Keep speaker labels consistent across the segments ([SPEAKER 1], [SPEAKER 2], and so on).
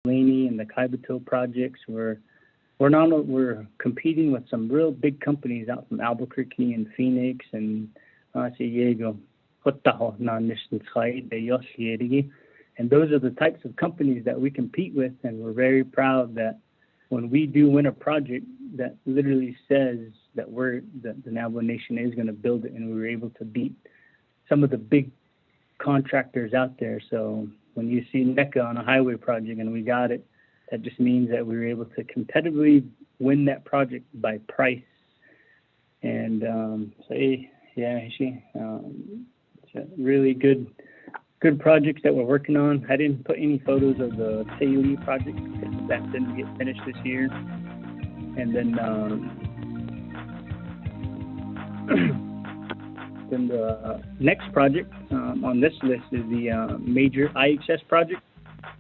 [SPEAKER 1] Laney and the Kaibito projects. We're competing with some real big companies out from Albuquerque and Phoenix and Diego. And those are the types of companies that we compete with, and we're very proud that when we do win a project that literally says that the Navajo Nation is going to build it, and we were able to beat some of the big contractors out there. So when you see NECA on a highway project and we got it, that just means that we were able to competitively win that project by price. And it's really good projects that we're working on. I didn't put any photos of the Sayuli project because that didn't get finished this year. And then then the next project on this list is the major IHS project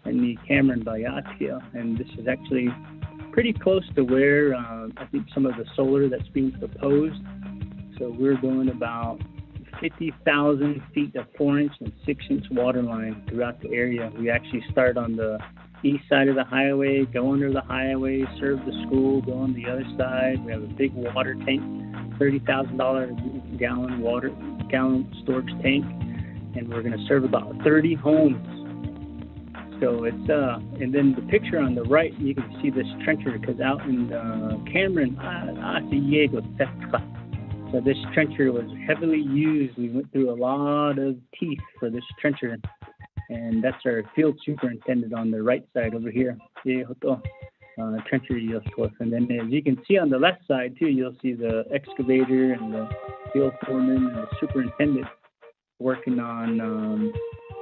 [SPEAKER 1] in the Cameron Bayatia. And this is actually pretty close to where I think some of the solar that's being proposed. So we're going about 50,000 feet of 4-inch and 6-inch water line throughout the area. We actually start on the east side of the highway, go under the highway, serve the school, go on the other side. We have a big water tank, $30,000 gallon storage tank, and we're going to serve about 30 homes. So it's and then the picture on the right, you can see this trencher because out in Cameron, so this trencher was heavily used. We went through a lot of teeth for this trencher, and that's our field superintendent on the right side over here. Trencher. And then as you can see on the left side too, you'll see the excavator and the field foreman and the superintendent working on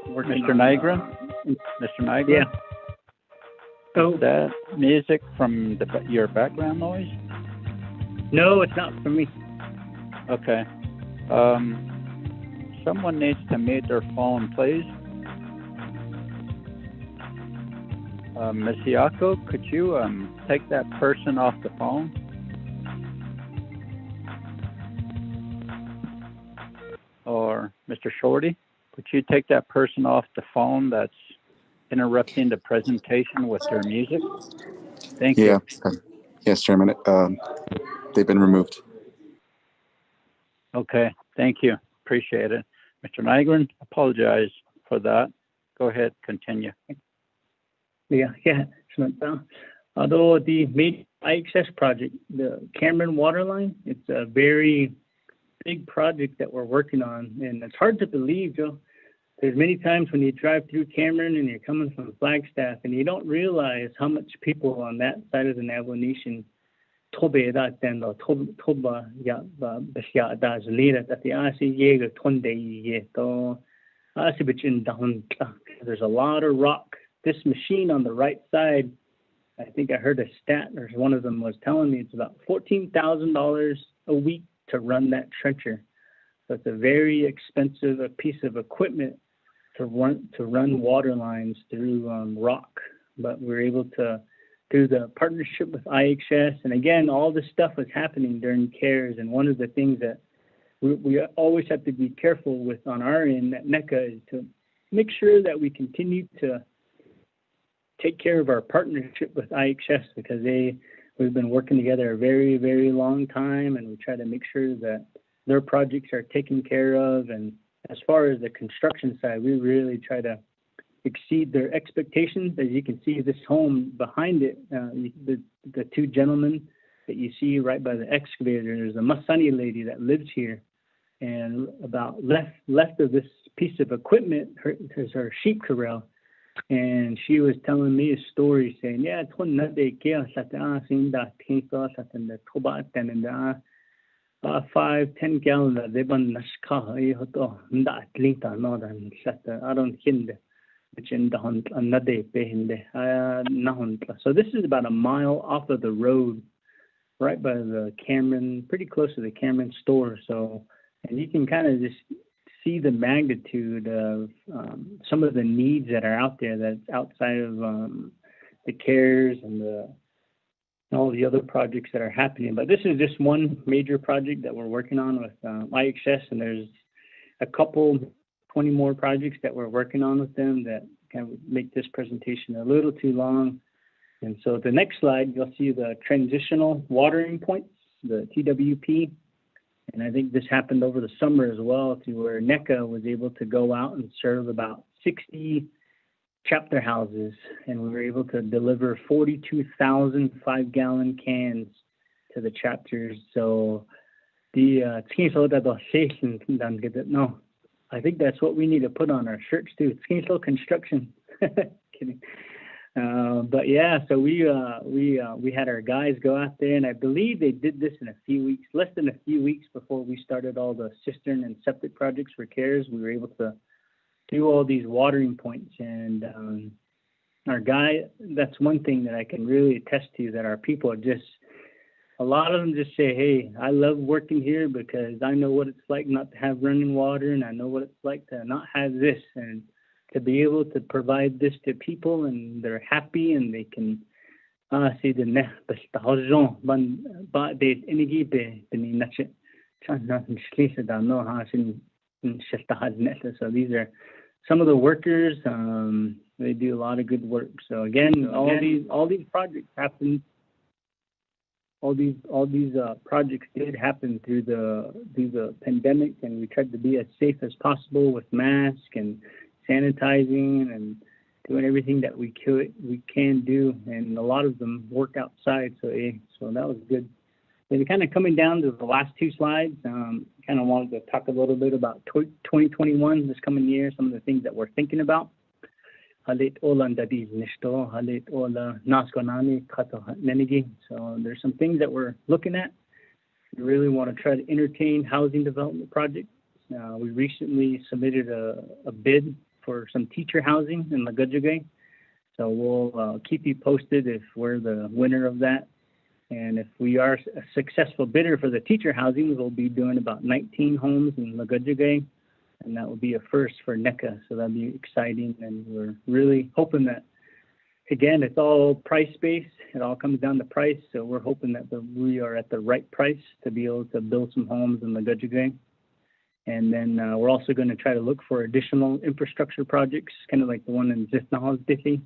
[SPEAKER 2] Mr. Nygren? Mr. Nygren?
[SPEAKER 1] Yeah.
[SPEAKER 2] So is that music from your background noise?
[SPEAKER 1] No, it's not from me.
[SPEAKER 2] Okay. Someone needs to mute their phone, please. Ms. Yako, could you take that person off the phone? Or Mr. Shorty, could you take that person off the phone that's interrupting the presentation with their music? Thank you.
[SPEAKER 3] Yes, Chairman. They've been removed.
[SPEAKER 2] Okay, thank you. Appreciate it. Mr. Nygren, apologize for that. Go ahead, continue.
[SPEAKER 1] Although the main IHS project, the Cameron water line, it's a very big project that we're working on, and it's hard to believe, Joe. There's many times when you drive through Cameron and you're coming from Flagstaff, and you don't realize how much people on that side of the Navajo Nation there's a lot of rock. This machine on the right side, I think I heard a stat, or one of them was telling me it's about $14,000 a week to run that trencher. So it's a very expensive piece of equipment to run water lines through rock. But we're able to, through the partnership with IHS, and again, all this stuff was happening during CARES. And one of the things that we always have to be careful with on our end at NECA is to make sure that we continue to take care of our partnership with IHS, because we've been working together a very, very long time, and we try to make sure that their projects are taken care of. And as far as the construction side, we really try to exceed their expectations. As you can see, this home behind it, the two gentlemen that you see right by the excavator, there's a Masani lady that lives here, and about left of this piece of equipment is her sheep corral. And she was telling me a story saying, yeah, 5-10 gallons they ban nashka so this is about a mile off of the road, right by the Cameron, pretty close to the Cameron store. So, and you can kind of just see the magnitude of some of the needs that are out there that's outside of the CARES and all the other projects that are happening. But this is just one major project that we're working on with IHS, and there's a couple, 20 more projects that we're working on with them that kind of make this presentation a little too long. And so the next slide, you'll see the transitional watering points, the TWP. And I think this happened over the summer as well, to where NECA was able to go out and serve about 60 chapter houses. And we were able to deliver 42,000 5-gallon cans to the chapters. So the no, I think that's what we need to put on our shirts too. Skinsel construction. Kidding. But yeah, so we had our guys go out there, and I believe they did this in a few weeks, less than a few weeks before we started all the cistern and septic projects for CARES. We were able to do all these watering points, and our guy, that's one thing that I can really attest to, that our people are just, a lot of them just say, hey, I love working here because I know what it's like not to have running water, and I know what it's like to not have this, and to be able to provide this to people, and they're happy, and they can see the so these are some of the workers. They do a lot of good work. So again, all these projects happen. All these projects did happen through the pandemic, and we tried to be as safe as possible with masks and sanitizing and doing everything that we can do, and a lot of them work outside. So that was good. And kind of coming down to the last two slides, kind of wanted to talk a little bit about 2021, this coming year, some of the things that we're thinking about. So there's some things that we're looking at. We really want to try to entertain housing development projects. We recently submitted a bid for some teacher housing in Lagudjagay. So we'll keep you posted if we're the winner of that. And if we are a successful bidder for the teacher housing, we'll be doing about 19 homes in Lagudjagay. And that will be a first for NECA. So that'll be exciting. And we're really hoping that, again, it's all price-based. It all comes down to price. So we're hoping that we are at the right price to be able to build some homes in Lagudjagay. And then we're also going to try to look for additional infrastructure projects, kind of like the one in Zithnahal Dithi.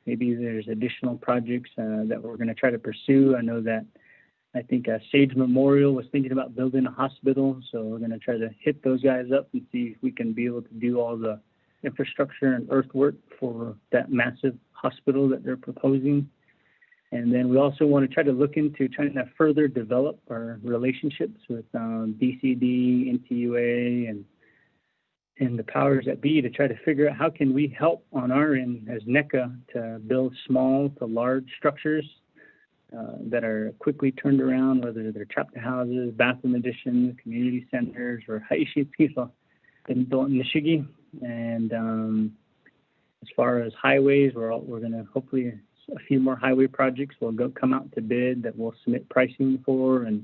[SPEAKER 1] Maybe there's additional projects that we're going to try to pursue. I know that I think Sage Memorial was thinking about building a hospital. So we're going to try to hit those guys up and see if we can be able to do all the infrastructure and earthwork for that massive hospital that they're proposing. And then we also want to try to look into trying to further develop our relationships with DCD, NTUA, and the powers that be, to try to figure out how can we help on our end as NECA to build small to large structures that are quickly turned around, whether they're chapter houses, bathroom additions, community centers, or haishitskiso in Nishigi. And as far as highways, we're going to hopefully a few more highway projects will come out to bid that we'll submit pricing for, and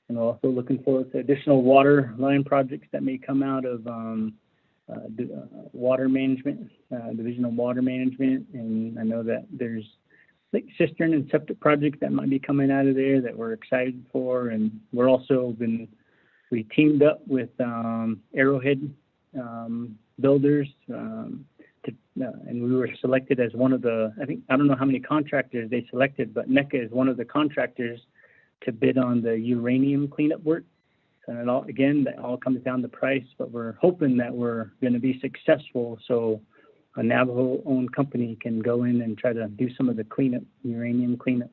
[SPEAKER 1] we're also looking forward to additional water line projects that may come out of water management, Division of Water Management. And I know that there's like cistern and septic projects that might be coming out of there that we're excited for. And we're also we teamed up with Arrowhead Builders, and we were selected as one of the, I don't know how many contractors they selected, but NECA is one of the contractors to bid on the uranium cleanup work. And that all comes down to price, but we're hoping that we're going to be successful, so a Navajo-owned company can go in and try to do some of the cleanup, uranium cleanup.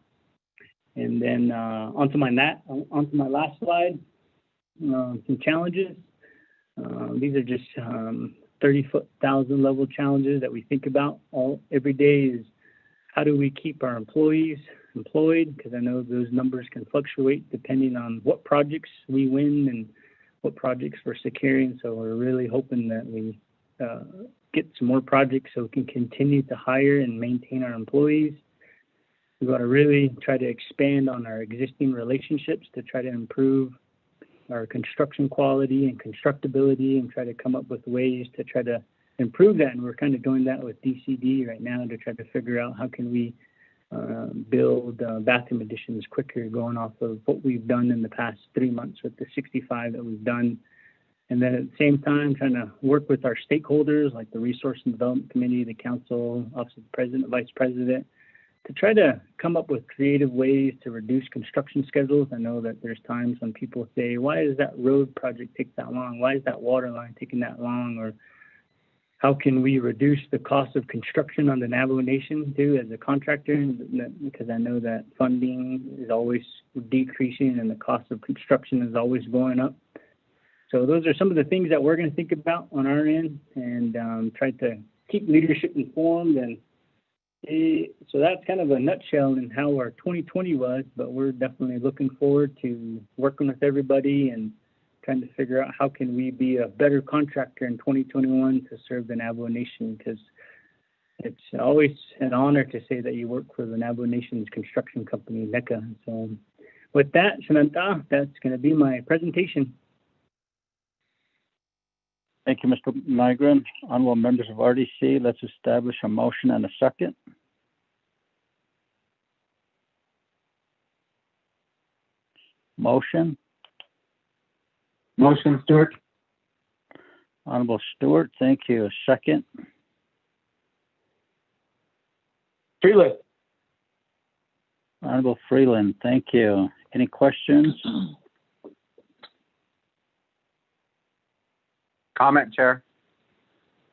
[SPEAKER 1] And then onto my last slide, some challenges. These are just 30,000 level challenges that we think about every day. Is how do we keep our employees employed? Because I know those numbers can fluctuate depending on what projects we win and what projects we're securing. So we're really hoping that we get some more projects so we can continue to hire and maintain our employees. We've got to really try to expand on our existing relationships to try to improve our construction quality and constructability, and try to come up with ways to try to improve that. And we're kind of doing that with DCD right now to try to figure out how can we build bathroom additions quicker, going off of what we've done in the past 3 months with the 65 that we've done. And then at the same time, trying to work with our stakeholders like the Resource and Development Committee, the Council, Office of the President, Vice President, to try to come up with creative ways to reduce construction schedules. I know that there's times when people say, why does that road project take that long? Why is that water line taking that long? Or how can we reduce the cost of construction on the Navajo Nation too as a contractor? Because I know that funding is always decreasing and the cost of construction is always going up. So those are some of the things that we're going to think about on our end and try to keep leadership informed. And so that's kind of a nutshell in how our 2020 was, but we're definitely looking forward to working with everybody and trying to figure out how can we be a better contractor in 2021 to serve the Navajo Nation, because it's always an honor to say that you work for the Navajo Nation's construction company, NECA. So with that, Samantha, that's going to be my presentation.
[SPEAKER 2] Thank you, Mr. Nygren. Honorable members of RDC, let's establish a motion and a second. Motion.
[SPEAKER 3] Motion, Stewart.
[SPEAKER 2] Honorable Stewart, thank you. Second.
[SPEAKER 3] Freeland.
[SPEAKER 2] Honorable Freeland, thank you. Any questions?
[SPEAKER 3] Comment, Chair.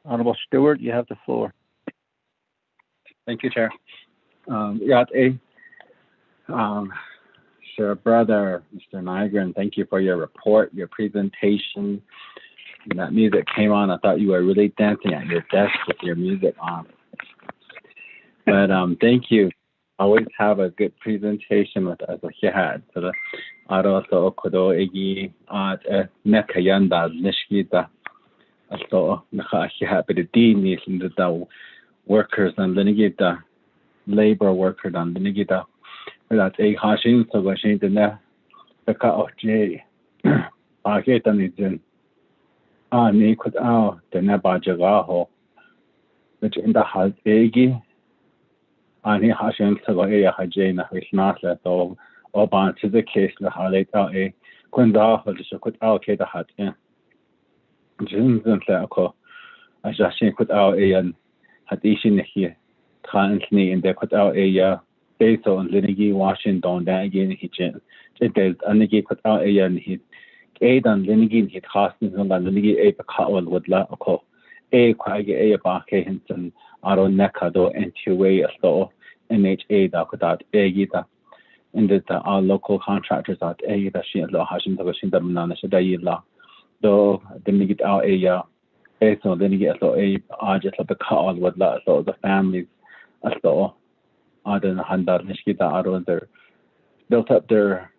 [SPEAKER 2] Honorable Stewart, you have the floor.
[SPEAKER 4] Thank you, Chair. Sure, Brother Mr. Nygren, thank you for your report, your presentation. When that music came on, I thought you were really dancing at your desk with your music on. But thank you. Always have a good presentation with us here. So the also kodo egi at nekayanda nishkita. So naka but the dean is in the workers and the labor workers and the that's a hashing so washing the neka of J. I get an in ni could out the Nabajagaho, which in the has egi. And he hashing so a hajana is not let all bound to the case the highlight out a quinda so could allocate the hat in. Jins and Lako, I just put out a had ishin here, currently in the put out a based on Linigi Washington, that again he changed. It is Anigi put out a and he aid on Linigi hit Hastings and Linigi a Pacawal would la a quag a barke hinton Aron Necado and two way a store NHA that could out a gita. And that our local contractors at a that she and Hashim to Washington Manana Shadayla. So then we get out a so then you get a just like the call with so the families so other than handar nishkita are their built up their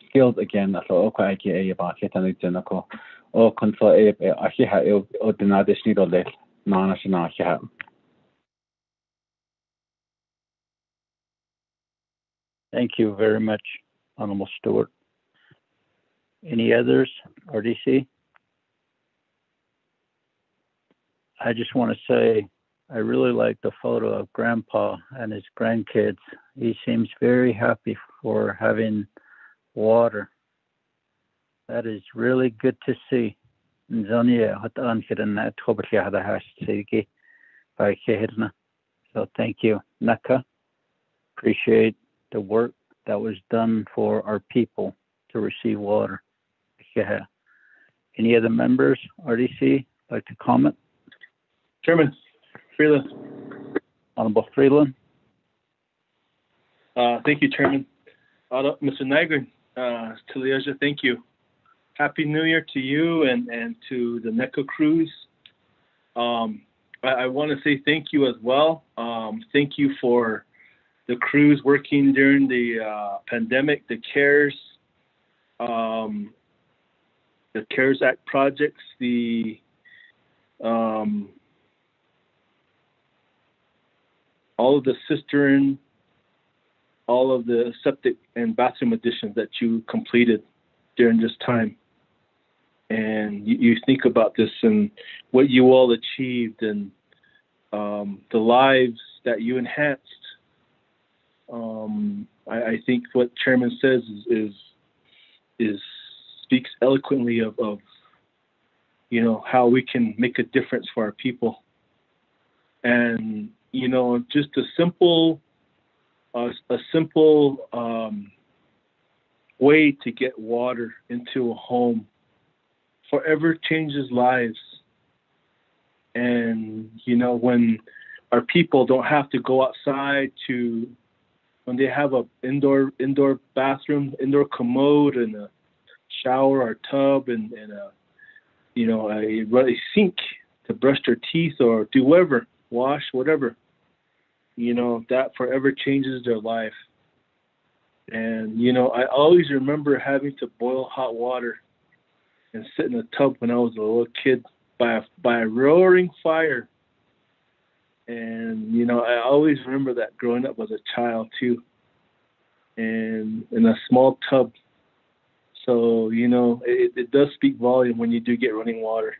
[SPEAKER 4] skills again so okay a about it and it's nako o control a ahiha o dinadish nido le nana shina ahiha.
[SPEAKER 2] Thank you very much, Honorable Stewart. Any others, RDC? I just want to say I really like the photo of Grandpa and his grandkids. He seems very happy for having water. That is really good to see. So thank you, Naka. Appreciate the work that was done for our people to receive water. Any other members, RDC, like to comment?
[SPEAKER 5] Chairman, Freeland.
[SPEAKER 2] Honorable Freeland.
[SPEAKER 5] Thank you, Chairman. Mr. Nygren, Taliaja, thank you. Happy New Year to you and to the NECA crews. I want to say thank you as well. Thank you for the crews working during the pandemic, the CARES Act projects, all of the cistern, all of the septic and bathroom additions that you completed during this time. And you think about this and what you all achieved and the lives that you enhanced. I think what Chairman says is speaks eloquently of how we can make a difference for our people. And, just a simple way to get water into a home forever changes lives. And, when our people don't have to go outside when they have a indoor bathroom, indoor commode and a shower or tub and a sink to brush their teeth or do whatever, wash, whatever, that forever changes their life. And, I always remember having to boil hot water and sit in a tub when I was a little kid by a roaring fire. And, I always remember that growing up as a child too, and in a small tub. So, it does speak volume when you do get running water.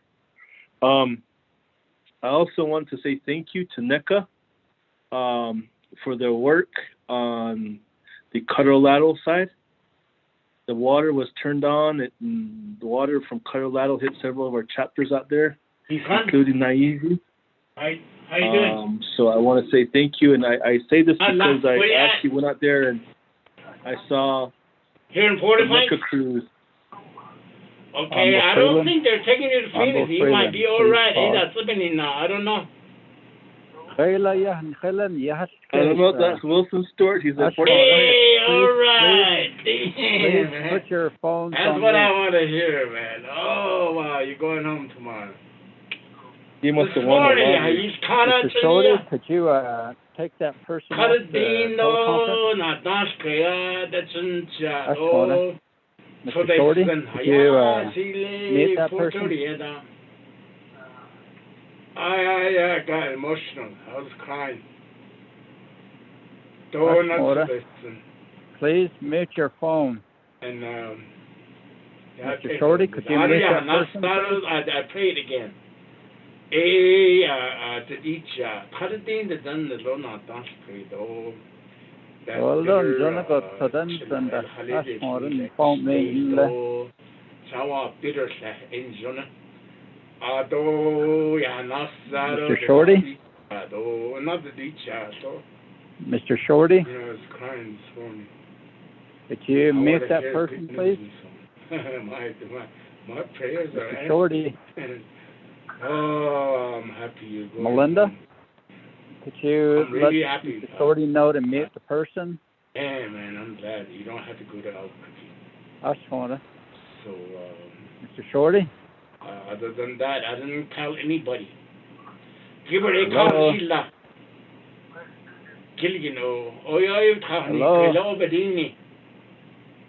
[SPEAKER 5] I also want to say thank you to NECA for their work on the Colorado side. The water was turned on, and the water from Colorado hit several of our chapters out there, including Naive.
[SPEAKER 6] Hi, how you doing?
[SPEAKER 5] So I want to say thank you, and I say this because I actually went out there and I saw
[SPEAKER 6] here in
[SPEAKER 5] the
[SPEAKER 6] Fortify
[SPEAKER 5] NECA crews.
[SPEAKER 6] Okay, I don't think they're taking you to Freeland. He might be all right. He's not slipping in now. I don't know.
[SPEAKER 5] I don't know if that's Wilson Stewart. He's at Fortify.
[SPEAKER 6] Hey, all right.
[SPEAKER 2] Please put your phones on.
[SPEAKER 6] That's what I want to hear, man. Oh, wow. You're going home tomorrow.
[SPEAKER 5] He must have won the lottery.
[SPEAKER 6] He's caught up
[SPEAKER 2] Mr. Shorty, could you take that person off the teleconference? Mr. Shorty, could you meet that person?
[SPEAKER 6] I got emotional. I was crying.
[SPEAKER 2] Please mute your phone.
[SPEAKER 6] And
[SPEAKER 2] Mr. Shorty, could you mute that person?
[SPEAKER 6] I prayed again.
[SPEAKER 2] Mr. Shorty? Mr. Shorty? Could you mute that person, please?
[SPEAKER 6] My prayers are
[SPEAKER 2] Mr. Shorty?
[SPEAKER 6] Oh, I'm happy you're going.
[SPEAKER 2] Melinda? Could you let
[SPEAKER 6] happy.
[SPEAKER 2] Mr. Shorty know to mute the person?
[SPEAKER 6] Yeah, man, I'm glad. You don't have to go to Albuquerque.
[SPEAKER 2] So,
[SPEAKER 6] Mr.
[SPEAKER 2] Shorty?
[SPEAKER 6] Other than that, I didn't tell anybody. Give her a call, Sheila. Gilligan, hello, Bedini.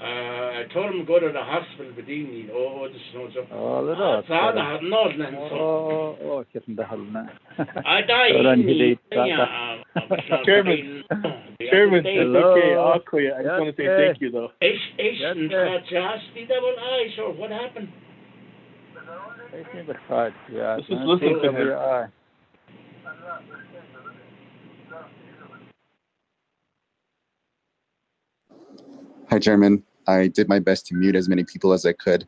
[SPEAKER 6] I told him to go to the hospital, Bedini.
[SPEAKER 5] Chairman, it's okay. I'll call you. I just want to say thank you, though.
[SPEAKER 6] What happened?
[SPEAKER 5] This is listening to him.
[SPEAKER 3] Hi, Chairman. I did my best to mute as many people as I could.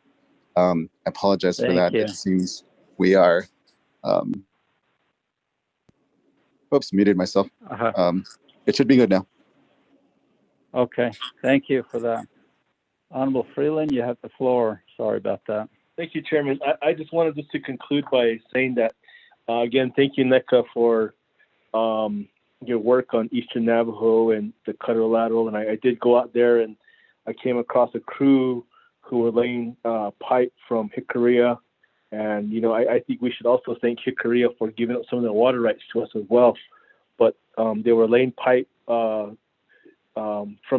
[SPEAKER 3] I apologize for that. It seems we are. Oops, muted myself. It should be good now.
[SPEAKER 2] Okay. Thank you for that. Honorable Freeland, you have the floor. Sorry about that.
[SPEAKER 5] Thank you, Chairman. I just wanted to conclude by saying that, again, thank you, NECA, for your work on Eastern Navajo and the Colorado. And I did go out there and I came across a crew who were laying pipe from Hickory. And, I think we should also thank Hickory for giving up some of their water rights to us as well. But they were laying pipe from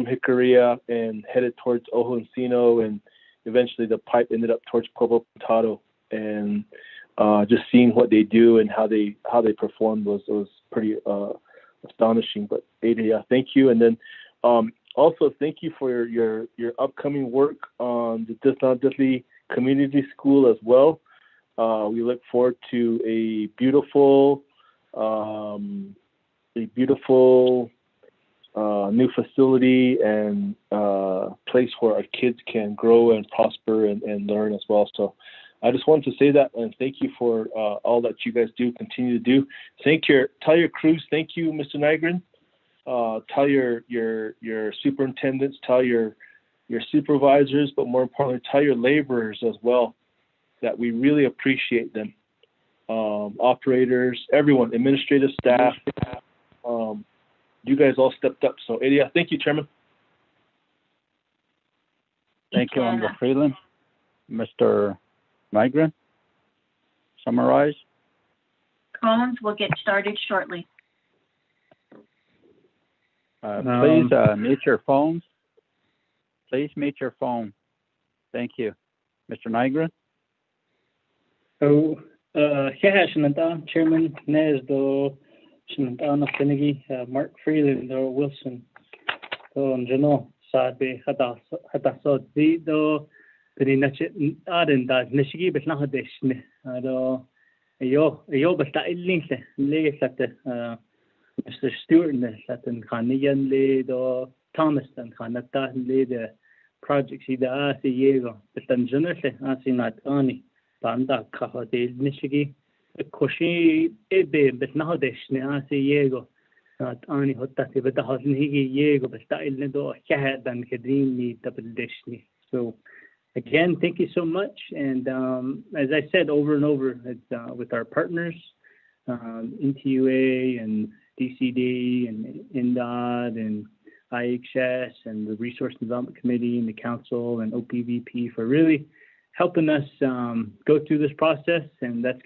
[SPEAKER 5] Hickory and headed towards Ojo Encino, and eventually the pipe ended up towards Pueblo Pintado. And just seeing what they do and how they performed was pretty astonishing. But Ada, thank you. And then also thank you for your upcoming work on the Disney Community School as well. We look forward to a beautiful new facility and place where our kids can grow and prosper and learn as well. So I just wanted to say that and thank you for all that you guys do, continue to do. Tell your crews, thank you, Mr. Nygren. Tell your superintendents, tell your supervisors, but more importantly, tell your laborers as well that we really appreciate them. Operators, everyone, administrative staff, you guys all stepped up. So, Edia, thank you, Chairman.
[SPEAKER 2] Thank you, Honorable Freeland. Mr. Nygren, summarize.
[SPEAKER 7] Collins will get started shortly.
[SPEAKER 2] Please mute your phones. Please mute your phone. Thank you. Mr. Nygren?
[SPEAKER 1] So, Chairman Nez do Shinantana Finnegy, Mark Freeland or Wilson. So, Jano, Sabe, Hadasod, do Pinachet Aden, that Nishigi, but not this. Yo, but that links lay at the Mr. Stewart at the Khanian lay the Thomas and Khanata lay the projects he the Diego, but then generally, I see not only Banda Kahade Nishigi, a Koshi Ebe, but now this I see Diego, not only Hotati, but the Hasan Higi Diego, but that is no Kahad and Kadrini double dishni. So, again, thank you so much. And as I said over and over, it's with our partners, NTUA and DCD and INDOT and IHS and the Resource Development Committee and the Council and OPVP for really helping us go through this process. And that's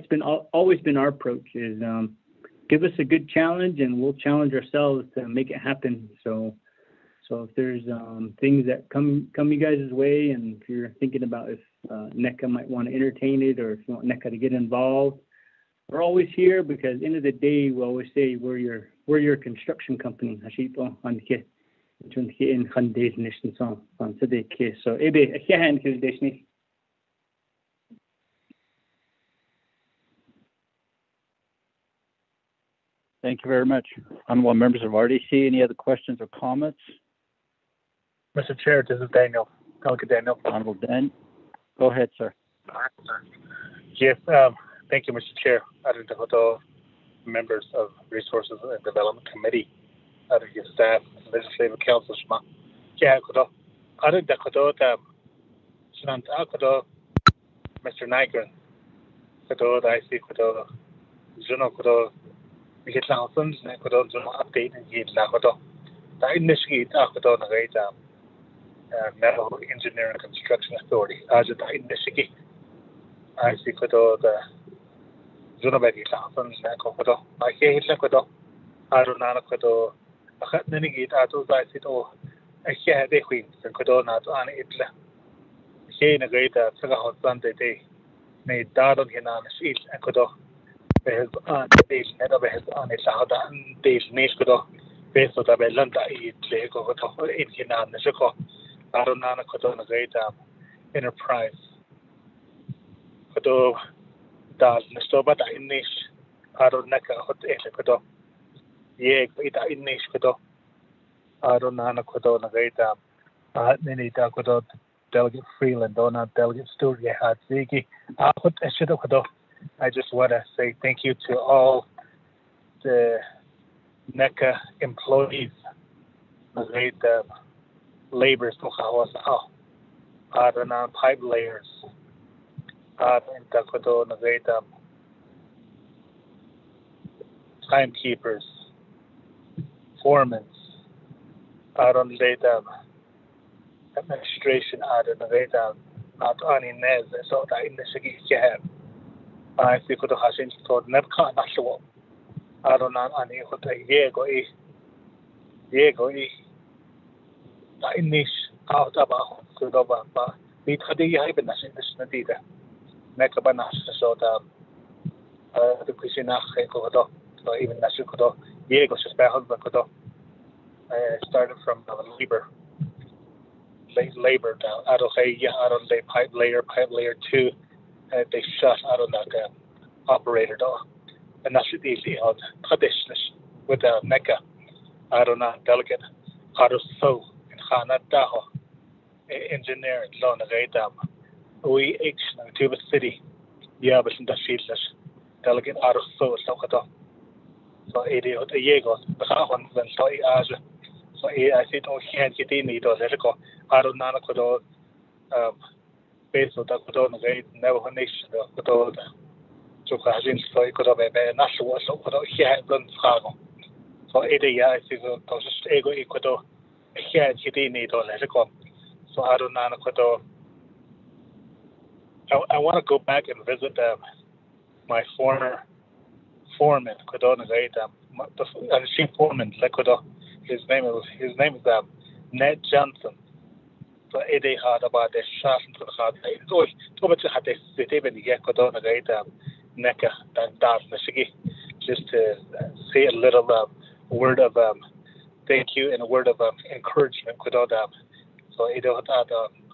[SPEAKER 1] been always been our approach is give us a good challenge and we'll challenge ourselves to make it happen. So if there's things that come you guys' way, and if you're thinking about if NECA might want to entertain it, or if you want NECA to get involved, we're always here because at the end of the day, we always say we're your construction company. So
[SPEAKER 2] Thank you very much. Honorable members of RDC, any other questions or comments?
[SPEAKER 8] Mr. Chair, this is Daniel. Delegate Daniel.
[SPEAKER 2] Honorable Dan. Go ahead, sir.
[SPEAKER 8] Yes, thank you, Mr. Chair. Members of Resources and Development Committee, your staff, Legislative Council, Mr. Nygren, I see Juno we get thousands and update and get Lakoto. The initiate Akoto Navajo Engineering and Construction Authority. As it initiate, I see Kodo the Zunabedi thousands and Kodo. I hear Lakoto. I don't know Kodo. I can't negate Atos. I see all. I hear the Queens and Kodo not on Itla. Here in a great Sagahot Sunday day. Made Dardon Hinan Shield and Kodo. Behel days never behel on it and days nice Kodo. Based on the Belanda eat Lego in Hinan Shako. Aronana Kodo great enterprise. Kodo Dal Nestoba in niche. Aronaka hot Kodo. Yeg it in niche Kodo. Aronana Kodo great Nini Kodo Delegate Freeland, Donut Delegate Stewart had Ziggy. I just want to say thank you to all the NECA employees, the great laborers, the pipe layers, the great timekeepers, foremen, administration, the great not only Nez, so that in the Shigi Jab. I see Kudo Hashin told Nebka Nashua. I don't know any Hotel Diego E. Nish out about Kudoba, but we had the Ibenash in the Snadida. Nekabanash, so the Kusinach Kodo, or even Nashukodo, Diego Shaspa Kodo. Started from labor down. I don't say pipe layer 2. They shut out on that operator door. And that's the easy on traditional with the NECA. I don't know, delegate. I don't so in Hana Daho engineering loan a great we in Tuba City. Yeah, but in the fields, delegate out of so Sokoto. So it is a Yego, the Havan, then so Asia. So I see no can't get in it or let it go. I don't know Kodo, based on the Kodo, Navajo Nation, the Kodo, to Kazin, so it could have been national, so Kodo, he had done Chicago. So it is, I see the ego equado, he had get in it or let it go. So I don't know Kodo. I want to go back and visit my former foreman, Kodona Gaita, the chief foreman, Lekodo. His name is Ned Johnson. So Eddie had about the shot to the heart. So much had they sit even yet Kodona Gaita, Neka, and Dad Michigi, just to say a little word of thank you and a word of encouragement, Kodona. So Eddie had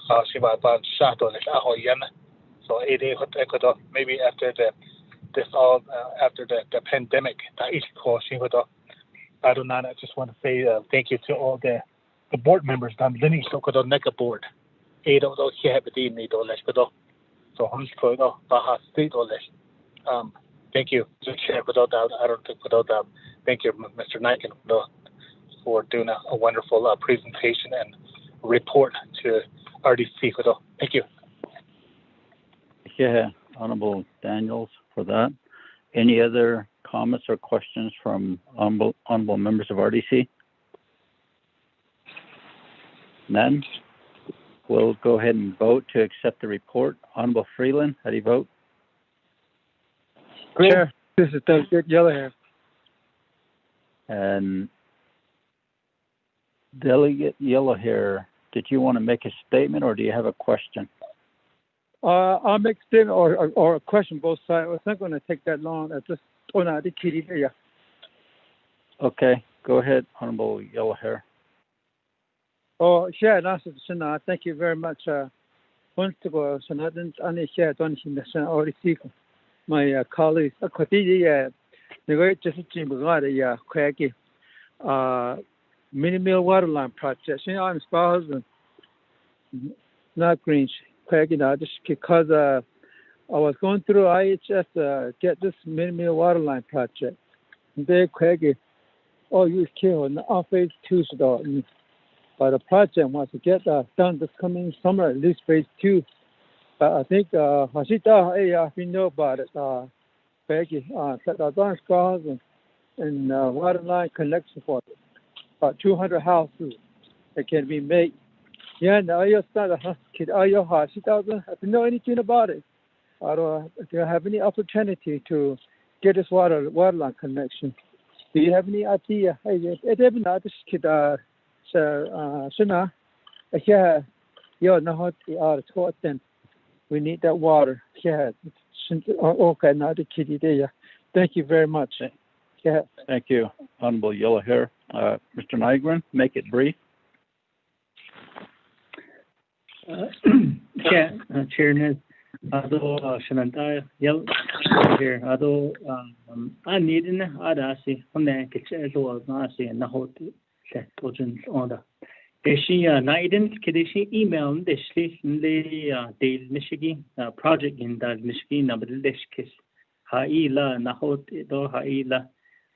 [SPEAKER 8] how she might have shot on it, Ahoyana. So maybe after after the pandemic, I don't know. I just want to say thank you to all the board members. I'm Lenny Sokodo Neka board. Thank you, Chair. I don't think thank you, Mr. Nygren, for doing a wonderful presentation and report to RDC. Thank you.
[SPEAKER 2] Yeah, Honorable for that. Any other comments or questions from honorable members of RDC? None? We'll go ahead and vote to accept the report. Honorable Freeland, how do you vote?
[SPEAKER 9] Chair, this is Delegate Yellowhair.
[SPEAKER 2] And Delegate Yellowhair, did you want to make a statement or do you have a question?
[SPEAKER 9] I'll make a statement or a question both sides. It's not going to take that long.
[SPEAKER 2] Okay, go ahead, Honorable Yellowhair.
[SPEAKER 9] Oh, yeah, thank you very much. My colleagues, mini-mill water line project. I'm spouse not green. Just because I was going through IHS get this mini-mill water line project. They you killed on phase 2 but the project wants to get done this coming summer, at least phase 2. But I think we know about it. Peggy, and water line connection for about 200 houses that can be made. Yeah, now you start a kid. Your house. She doesn't have to know anything about it. Or do you have any opportunity to get this water line connection? Do you have any idea? Hey, this kid. Yeah, we need that water. Yeah. Okay, now the kitty there. Thank you very much. Yeah.
[SPEAKER 2] Thank you, Honorable Yellowhair. Mr. Nygren, make it brief.
[SPEAKER 1] Chairman, Shananta, here, I need an Adasi, on the kitchen, Nasi, and the whole order. She Naiden, Kadishi email this the Dale Michigan project in the Michigan number Lishkis, Haila, Nahot, do Haila,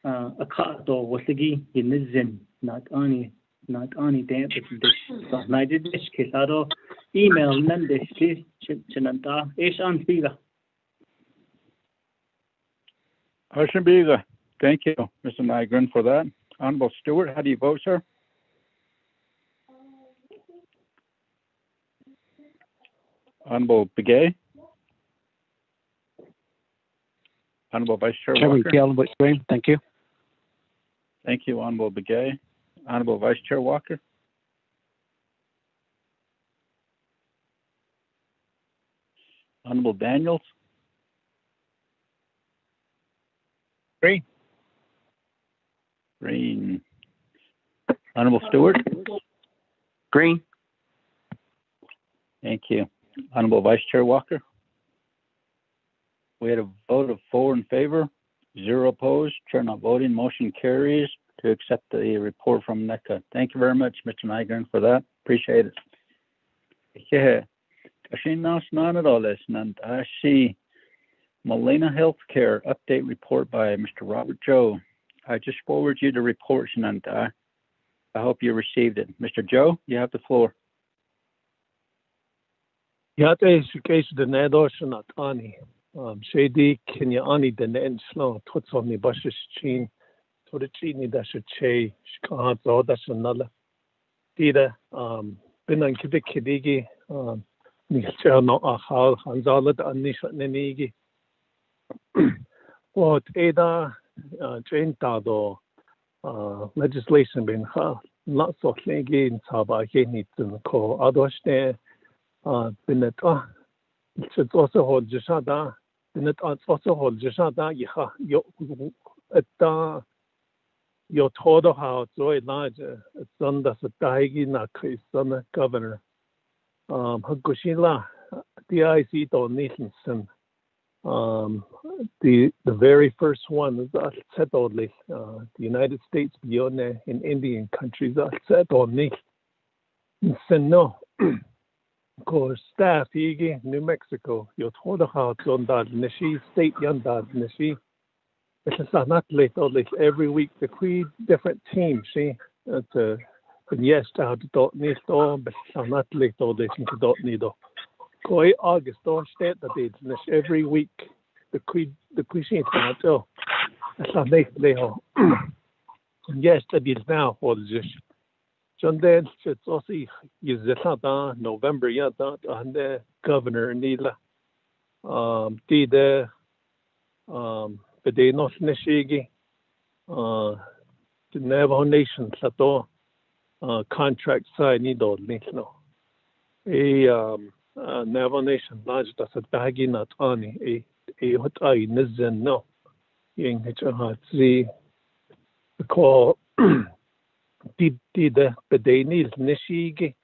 [SPEAKER 1] a cat or Wasigi in the Zin, not only damp this. I did this case. I don't email them this Chinanta. Ish on Biga.
[SPEAKER 2] Biga. Thank you, Mr. Nygren, for that. Honorable Stewart, how do you vote, sir? Honorable Begay. Honorable Vice Chair Walker.
[SPEAKER 10] Thank you.
[SPEAKER 2] Thank you, Honorable Begay. Honorable Vice Chair Walker. Honorable Daniels.
[SPEAKER 8] Green.
[SPEAKER 2] Green. Honorable Stewart.
[SPEAKER 10] Green.
[SPEAKER 2] Thank you. Honorable Vice Chair Walker. We had a vote of 4 in favor, 0 opposed. Chair not voting. Motion carries to accept the report from NECA. Thank you very much, Mr. Nygren, for that. Appreciate it. Yeah. Ashinas Nanadales, and I see Molina Healthcare update report by Mr. Robert Joe. I just forwarded you the report, and I hope you received it. Mr. Joe, you have the floor.
[SPEAKER 11] Yate case the Nadosh not Ani. Shady Kenya Ani the Nen Slow, Tots on the Bushes Chin, to the Chini dash a che, Shkazo, that's another. Dida, Binan Kibik Kidigi, Nishano Ahal, Hanzalat, Anisha Nenigi. What Ada, Jane Tado, legislation been not so clingy in Saba, Yenit and Co. Adoshne, Binet, it's also hold Jashada, Binet also hold Jashada, Yaha, Yo, Yo Todo House, Zoe Large, son that's a Daigi Naki, son governor. Hagushila, the IC Don Nathanson. The very first one is settled the United States beyond in Indian countries settled no course staff New Mexico you told how on that Nishi state young that Nishi it's not late every week the three different teams see to yes to don't need to but not late all this don't need to Koi August don't state that it's every week the cuisine so that's not leho yes that is now for this John then it's also is the November yeah and the governor Nila the but they not nishigi the Navajo Nation sato contract side need all no Navajo Nation large that's a dagi not ani what I nizen no yang the call did the Bedanil Nishigi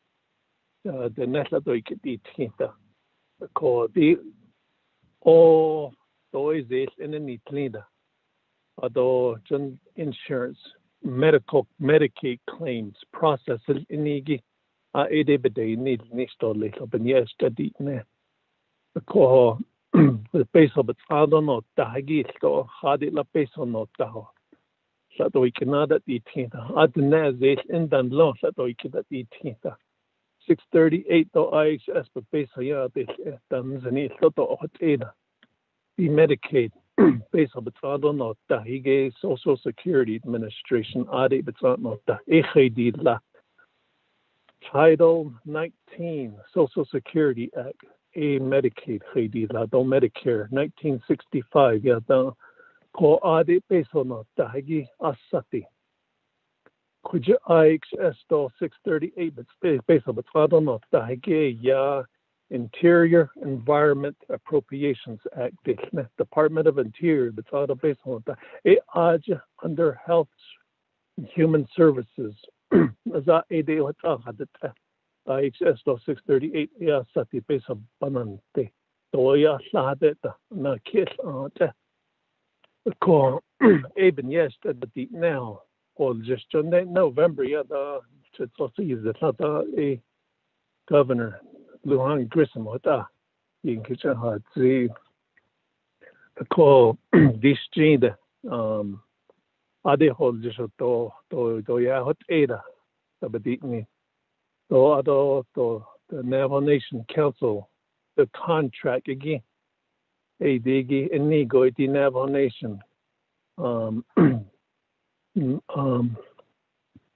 [SPEAKER 11] the Netladoik Tinta the call the all those is in any leader although insurance Medicaid claims processes inigi Ede Bedanil Nistoli but yes study ne the call the base of it I don't know Dagi so had it la base on not Daho so we cannot at the tinta at the Nazis in Dan law so we could at the tinta 638 to IHS but base yeah this done and it's lot of Ada the Medicaid base of it I don't know Dagi Social Security Administration Ade but not the EHD la Title 19 Social Security Act a Medicaid la do Medicare 1965 yeah the ko ade peso no dagi asati could you IHS do 638 but peso but I don't know dagi yeah Interior Environment Appropriations Act the Department of Interior but I don't peso it under Health and Human Services as a ade what had IHS 638 yeah sati pesa banante toya sadeta na kit ate ko even yes at the now or just November yeah the it's also is the a governor Luhan Grissom what in kitchen hard see the call this gene ade hold just to yeah hot ada but me so the Navajo Nation Council, the contract again, a digi and nego the Navajo Nation,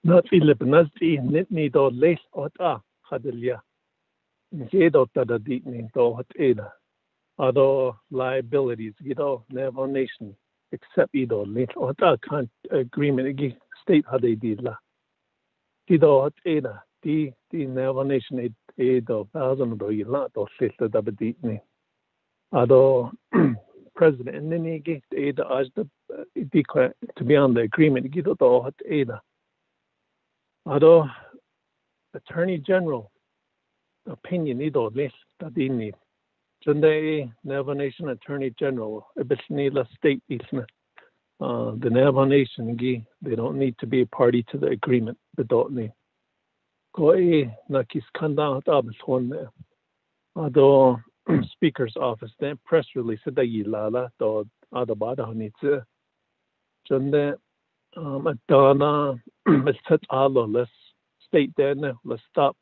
[SPEAKER 11] not Philippines, not need or less or Hadelia, Zedo Tada Deepning, or what Ada, other liabilities, Navajo Nation, except either late or agreement again, state how they did la. Tido what Ada. The Navajo Nation $1,000 lot or sister dabaditni. Ado President Nini Ada as to be on the agreement get to Ada. Ado Attorney General opinion ido less tadini. Sunday Navajo Nation Attorney General Ibisnila State Isna. The Navajo Nation they don't need to be a party to the agreement, but don't need. Koi nakis kanda tabs one Although Speaker's office, then press release da yilala to adabada honitze. Jonde Madonna, let's state then, let's stop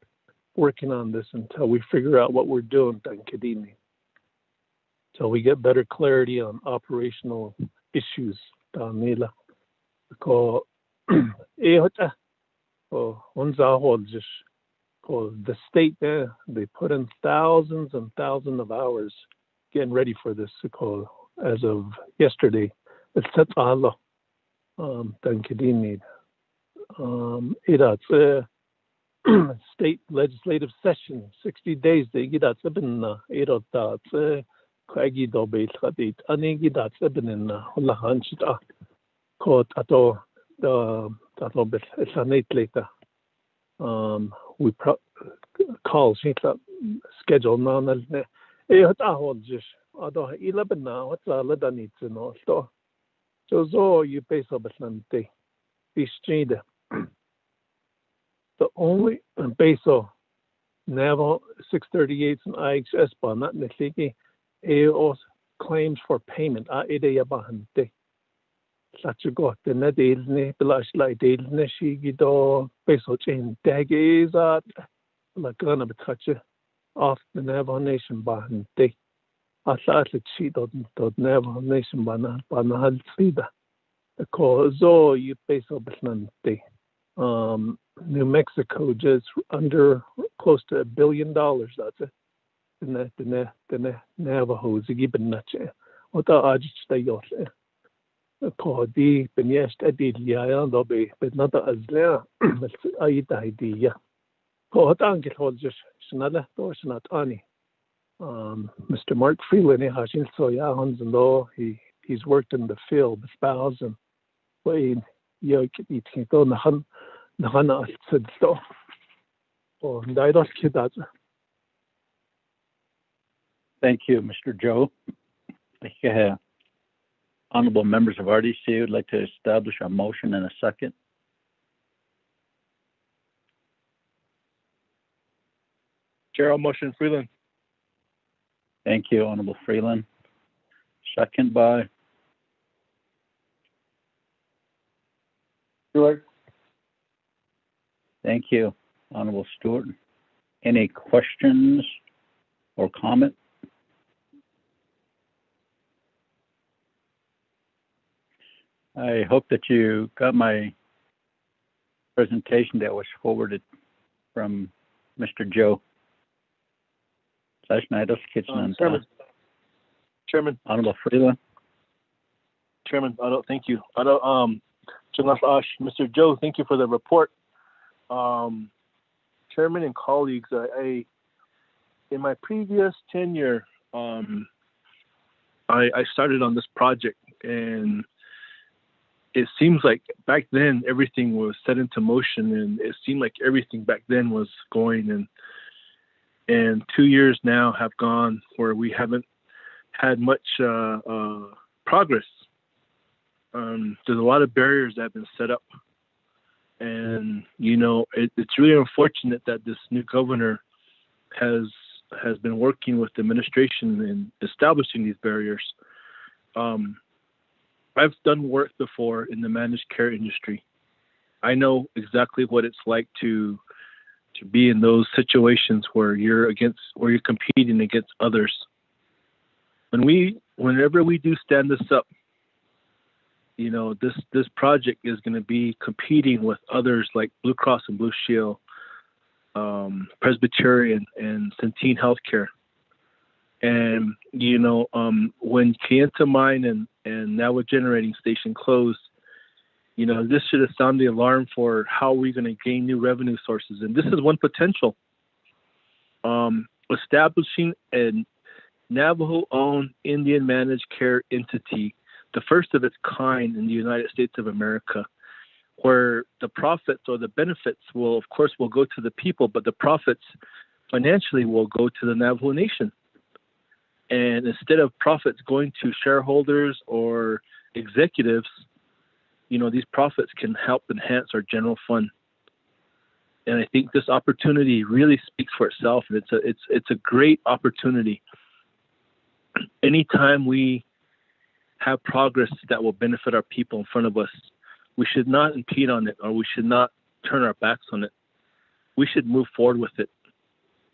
[SPEAKER 11] working on this until we figure out what we're doing, Tankadini. Till we get better clarity on operational issues, Danila. Because the state there, they put in thousands and thousands of hours getting ready for this. As of yesterday, it's set Allah. Tankadini. It's state legislative session, 60 days. They get that seven. It's Craggy Dobby, Anigi that's even in Hulahanchita. Caught at all the it's a night later. We call schedule now. It's a whole just. Although 11 now, what's all that needs to know. So you pay so much money. This street. The only peso Navajo 638 and IHS but not necessarily AO's claims for payment are ideya bahante. Such a got the Nadilne, Blashlight Dilne, Shigido, peso chain daggers at Lagana Betacha off the Navajo Nation bahante. I thought that she doesn't Navajo Nation banahal Frida. Because you peso Baslante. New Mexico just under close to $1 billion. That's it. The Navajos given nache. What I just stay yours. Called the Benyest Adilia, but not as there. I idea. Called Angel was just Snada or not Annie. Mr. Mark Freeland, Hashin Soyahans and all, he's worked in the field, the spouse, and Wayne, you can go on the Hana said so. Oh, and I don't kid that.
[SPEAKER 2] Thank you, Mr. Joe. Honorable members of RDC would like to establish a motion in a second.
[SPEAKER 5] Chair, I'll motion Freeland.
[SPEAKER 2] Thank you, Honorable Freeland. Second by
[SPEAKER 5] Stewart.
[SPEAKER 2] Thank you, Honorable Stewart. Any questions or comment? I hope that you got my presentation that was forwarded from Mr. Joe.
[SPEAKER 5] Chairman.
[SPEAKER 2] Honorable Freeland.
[SPEAKER 5] Chairman, thank you. Mr. Joe, thank you for the report. Chairman and colleagues, I in my previous tenure, I started on this project, and it seems like back then everything was set into motion, and it seemed like everything back then was going, and 2 years now have gone where we haven't had much progress. There's a lot of barriers that have been set up. And, it's really unfortunate that this new governor has been working with the administration in establishing these barriers. I've done work before in the managed care industry. I know exactly what it's like to be in those situations where you're competing against others. Whenever we do stand this up, this project is going to be competing with others like Blue Cross and Blue Shield, Presbyterian, and Centene Healthcare. And, when Kayenta Mine and Navajo Generating Station closed, this should have sounded the alarm for how we're going to gain new revenue sources. And this is one potential. Establishing a Navajo-owned Indian managed care entity, the first of its kind in the United States of America, where the profits or the benefits will go to the people, but the profits financially will go to the Navajo Nation. And instead of profits going to shareholders or executives, these profits can help enhance our general fund. And I think this opportunity really speaks for itself, and it's a great opportunity. Anytime we have progress that will benefit our people in front of us, we should not impede on it, or we should not turn our backs on it. We should move forward with it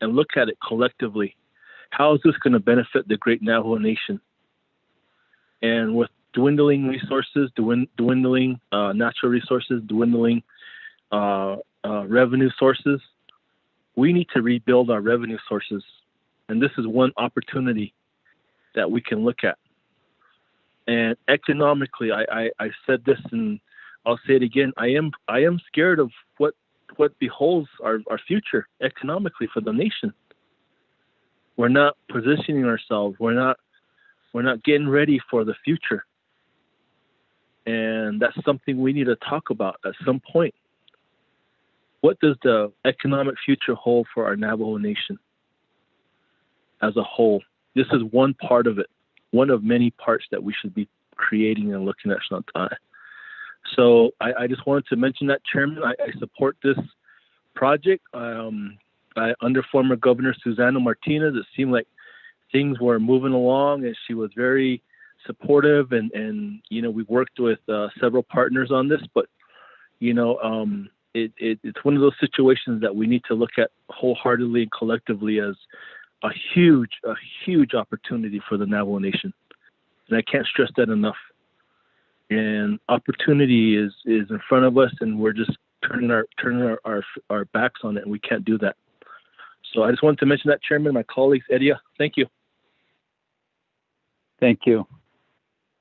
[SPEAKER 5] and look at it collectively. How is this going to benefit the great Navajo Nation? And with dwindling resources, dwindling natural resources, dwindling revenue sources, we need to rebuild our revenue sources. And this is one opportunity that we can look at. And economically, I said this, and I'll say it again. I am scared of what beholds our future economically for the nation. We're not positioning ourselves. We're not getting ready for the future. And that's something we need to talk about at some point. What does the economic future hold for our Navajo Nation as a whole? This is one part of it, one of many parts that we should be creating and looking at. So I just wanted to mention that, Chairman. I support this project. Under former Governor Susana Martinez, it seemed like things were moving along, and she was very supportive. And we worked with several partners on this, but it's one of those situations that we need to look at wholeheartedly and collectively as a huge opportunity for the Navajo Nation. And I can't stress that enough. And opportunity is in front of us, and we're just turning our backs on it, and we can't do that. So I just wanted to mention that, Chairman, my colleagues, Edia. Thank you.
[SPEAKER 2] Thank you,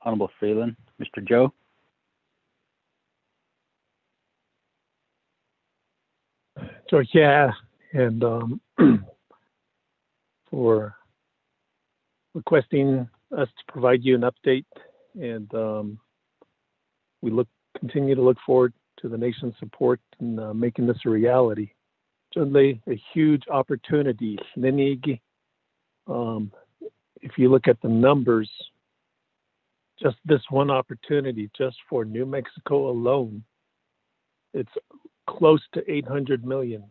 [SPEAKER 2] Honorable Freeland. Mr. Joe?
[SPEAKER 11] So, yeah, and for requesting us to provide you an update, and we continue to look forward to the nation's support in making this a reality. Certainly a huge opportunity. If you look at the numbers, just this one opportunity, just for New Mexico alone, it's close to 800 million.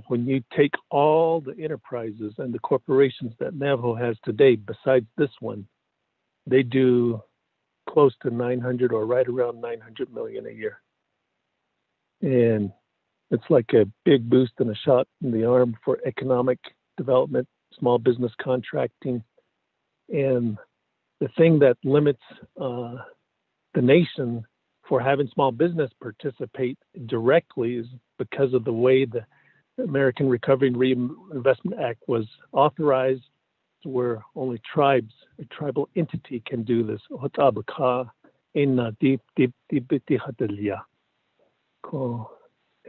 [SPEAKER 11] When you take all the enterprises and the corporations that Navajo has today, besides this one, they do close to 900 or right around 900 million a year. And it's like a big boost and a shot in the arm for economic development, small business contracting. And the thing that limits the nation for having small business participate directly is because of the way the American Recovery and Reinvestment Act was authorized, where only tribes, a tribal entity, can do this.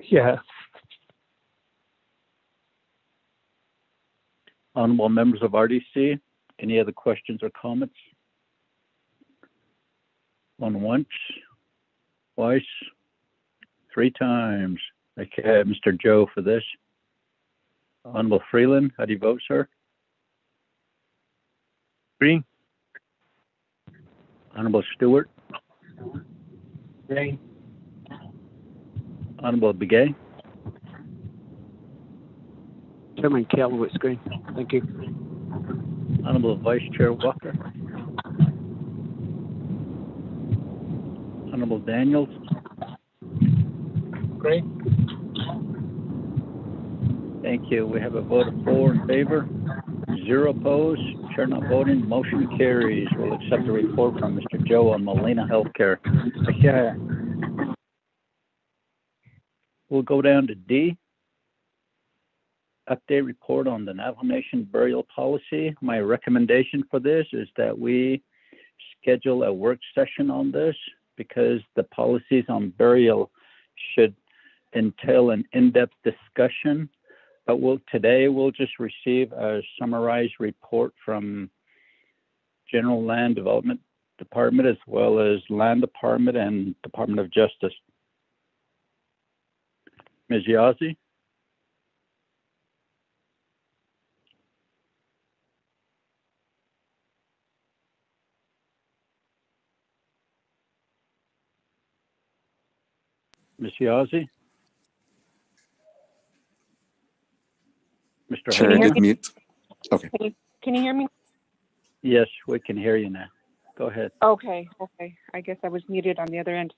[SPEAKER 11] Yeah.
[SPEAKER 2] Honorable members of RDC, any other questions or comments? On once, twice, 3 times. Okay, Mr. Joe for this. Honorable Freeland, how do you vote, sir?
[SPEAKER 5] Green.
[SPEAKER 2] Honorable Stewart.
[SPEAKER 5] Green.
[SPEAKER 2] Honorable Begay.
[SPEAKER 10] Chairman Calowitz, green. Thank you.
[SPEAKER 2] Honorable Vice Chair Walker. Honorable Daniels.
[SPEAKER 8] Green.
[SPEAKER 2] Thank you. We have a vote of 4 in favor, 0 opposed, chair not voting. Motion carries. We'll accept the report from Mr. Joe on Molina Healthcare. Okay. We'll go down to D. Update report on the Navajo Nation burial policy. My recommendation for this is that we schedule a work session on this, because the policies on burial should entail an in-depth discussion. But today we'll just receive a summarized report from General Land Development Department, as well as Land Department and Department of Justice. Ms. Yazzie? Ms. Yazzie? Mr.
[SPEAKER 3] Sure,
[SPEAKER 2] Herman?
[SPEAKER 3] did mute. Okay.
[SPEAKER 12] Can you hear me?
[SPEAKER 2] Yes, we can hear you now. Go ahead.
[SPEAKER 12] Okay. I guess I was muted on the other end.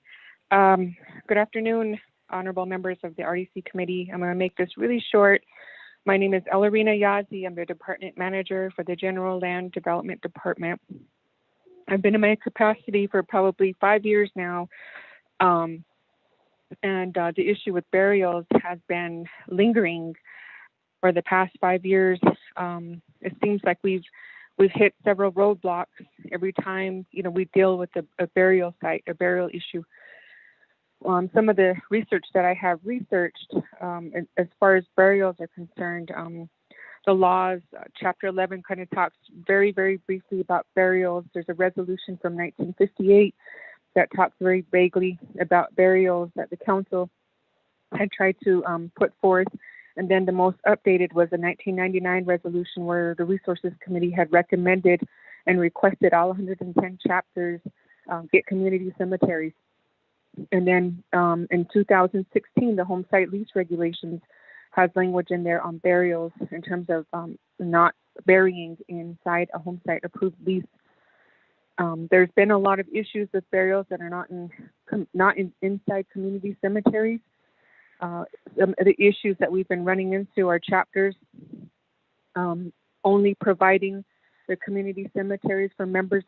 [SPEAKER 12] Good afternoon, honorable members of the RDC committee. I'm going to make this really short. My name is Elarina Yazzie. I'm the department manager for the General Land Development Department. I've been in my capacity for probably 5 years now. And the issue with burials has been lingering for the past 5 years. It seems like we've hit several roadblocks every time, we deal with a burial site, a burial issue. Some of the research that I have researched, as far as burials are concerned, the laws, Chapter 11 kind of talks very, very briefly about burials. There's a resolution from 1958 that talks very vaguely about burials that the council had tried to put forth. And then the most updated was a 1999 resolution where the Resources Committee had recommended and requested all 110 chapters get community cemeteries. And then in 2016, the home site lease regulations has language in there on burials in terms of not burying inside a home site approved lease. There's been a lot of issues with burials that are not inside community cemeteries. Some of the issues that we've been running into are chapters only providing the community cemeteries for members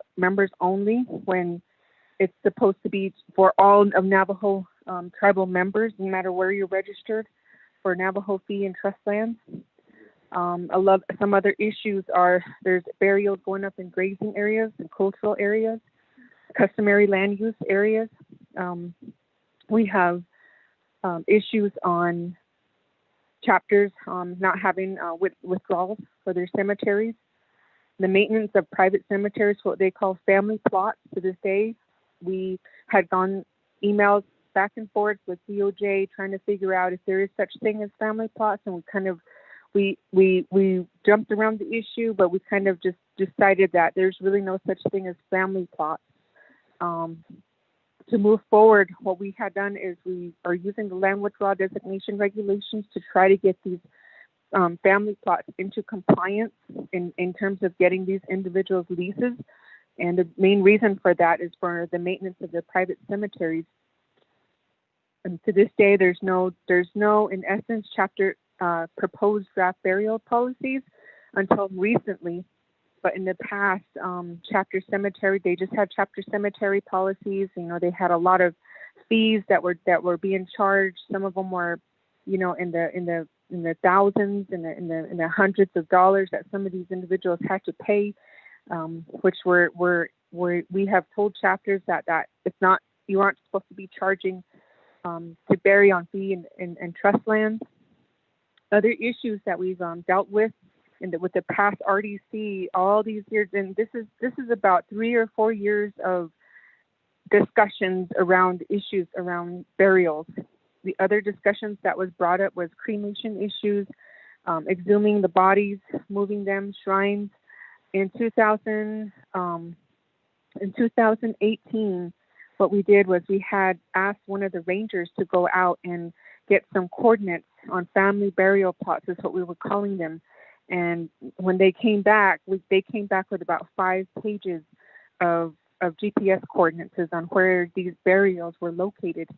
[SPEAKER 12] only, when it's supposed to be for all of Navajo tribal members, no matter where you're registered for Navajo fee and trust lands. Some other issues are there's burials going up in grazing areas and cultural areas, customary land use areas. We have issues on chapters not having withdrawals for their cemeteries. The maintenance of private cemeteries, what they call family plots. To this day, we had gone emails back and forth with DOJ trying to figure out if there is such thing as family plots, and we jumped around the issue, but we kind of just decided that there's really no such thing as family plots. To move forward, what we had done is we are using the land withdrawal designation regulations to try to get these family plots into compliance in terms of getting these individuals leases. And the main reason for that is for the maintenance of the private cemeteries. And to this day, there's no, in essence, chapter proposed draft burial policies until recently. But in the past, chapter cemetery, they just had chapter cemetery policies. They had a lot of fees that were being charged. Some of them were, in the thousands, in the hundreds of dollars that some of these individuals had to pay, which we have told chapters that it's not, you aren't supposed to be charging to bury on fee and trust lands. Other issues that we've dealt with with the past RDC all these years, and this is about 3 or 4 years of discussions around issues around burials. The other discussions that was brought up was cremation issues, exhuming the bodies, moving them, shrines. In 2018, what we did was we had asked one of the rangers to go out and get some coordinates on family burial plots, is what we were calling them. And when they came back, they came back with about 5 pages of GPS coordinates on where these burials were located.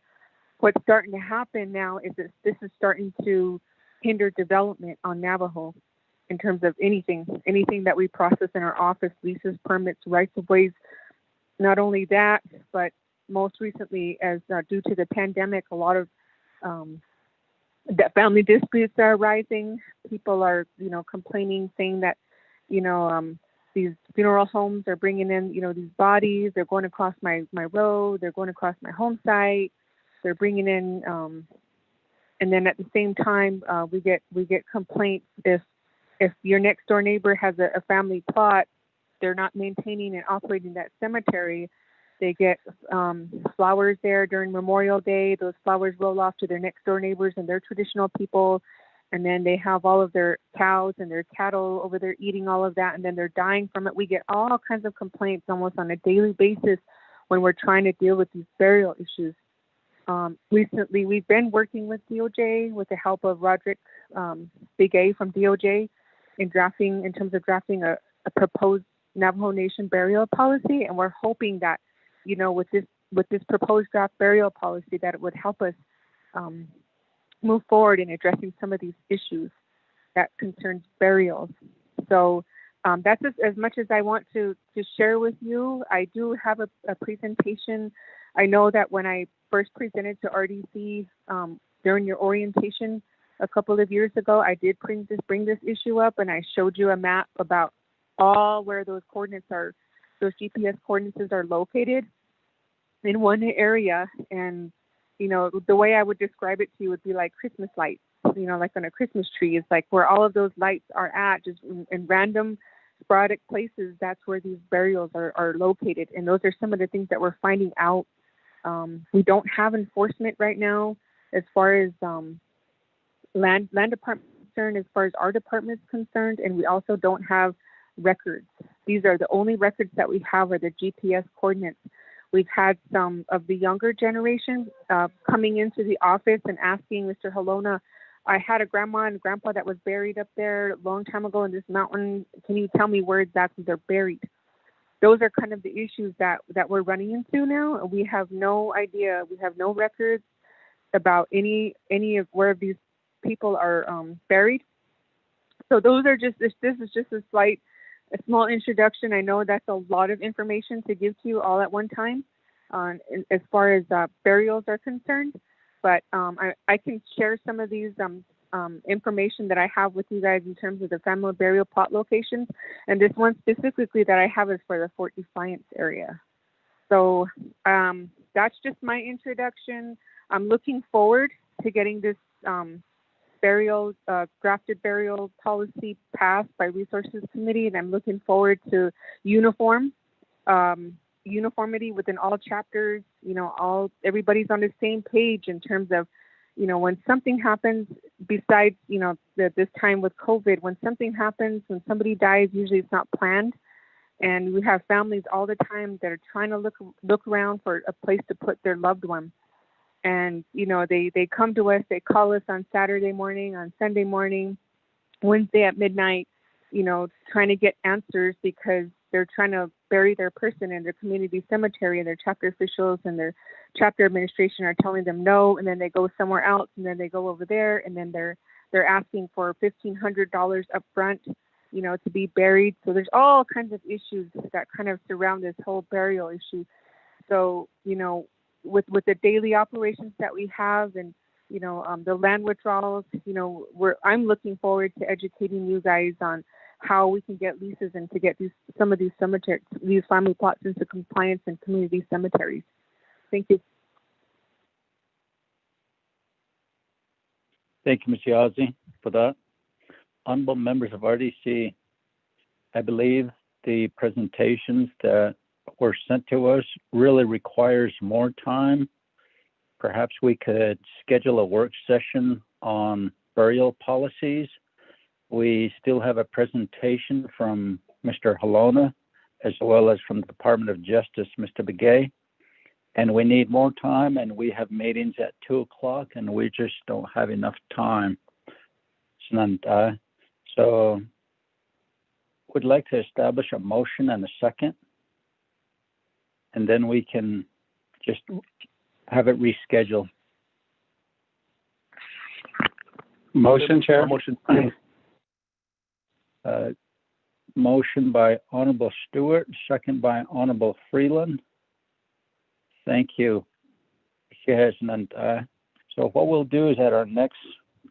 [SPEAKER 12] What's starting to happen now is that this is starting to hinder development on Navajo in terms of anything that we process in our office, leases, permits, rights of ways. Not only that, but most recently, as due to the pandemic, a lot of that family disputes are rising. People are, complaining, saying that, these funeral homes are bringing in, these bodies. They're going across my road. They're going across my home site. They're bringing in, and then at the same time, we get complaints if your next door neighbor has a family plot, they're not maintaining and operating that cemetery. They get flowers there during Memorial Day. Those flowers roll off to their next door neighbors and their traditional people. And then they have all of their cows and their cattle over there eating all of that. And then they're dying from it. We get all kinds of complaints almost on a daily basis when we're trying to deal with these burial issues. Recently, we've been working with DOJ with the help of Roderick Big A from DOJ in terms of drafting a proposed Navajo Nation burial policy, and we're hoping that, with this proposed draft burial policy, that it would help us move forward in addressing some of these issues that concerns burials. So that's as much as I want to share with you. I do have a presentation. I know that when I first presented to RDC during your orientation a couple of years ago, I did bring this issue up, and I showed you a map about all where those coordinates are, those GPS coordinates are located in one area. And, the way I would describe it to you would be like Christmas lights, like on a Christmas tree. It's like where all of those lights are at, just in random sporadic places, that's where these burials are located. And those are some of the things that we're finding out. We don't have enforcement right now as far as land department is concerned, as far as our department is concerned, and we also don't have records. These are the only records that we have are the GPS coordinates. We've had some of the younger generation coming into the office and asking Mr. Halona, I had a grandma and grandpa that was buried up there a long time ago in this mountain. Can you tell me where exactly they're buried? Those are kind of the issues that we're running into now. We have no idea. We have no records about any of where these people are buried. So those are this is just a small introduction. I know that's a lot of information to give to you all at one time as far as burials are concerned. But I can share some of these information that I have with you guys in terms of the family burial plot locations. And this one specifically that I have is for the Fort Defiance area. So that's just my introduction. I'm looking forward to getting this drafted burial policy passed by Resources Committee, and I'm looking forward to uniformity within all chapters. Everybody's on the same page in terms of, when something happens, besides, this time with COVID, when something happens, when somebody dies, usually it's not planned. And we have families all the time that are trying to look around for a place to put their loved one. And, they come to us, they call us on Saturday morning, on Sunday morning, Wednesday at midnight, trying to get answers because they're trying to bury their person in their community cemetery, and their chapter officials and their chapter administration are telling them no, and then they go somewhere else, and then they go over there, and then they're asking for $1,500 up front, to be buried. So there's all kinds of issues that kind of surround this whole burial issue. So, with the daily operations that we have and, the land withdrawals, I'm looking forward to educating you guys on how we can get leases and to get some of these cemeteries, these family plots into compliance in community cemeteries. Thank you.
[SPEAKER 2] Thank you, Ms. Yazzie, for that. Honorable members of RDC, I believe the presentations that were sent to us really requires more time. Perhaps we could schedule a work session on burial policies. We still have a presentation from Mr. Halona, as well as from the Department of Justice, Mr. Begay. And we need more time, and we have meetings at 2:00, and we just don't have enough time. So would like to establish a motion and a second, and then we can just have it rescheduled.
[SPEAKER 4] Motion, Chair.
[SPEAKER 5] Motion.
[SPEAKER 2] Motion by Honorable Stewart, second by Honorable Freeland. Thank you. So what we'll do is at our next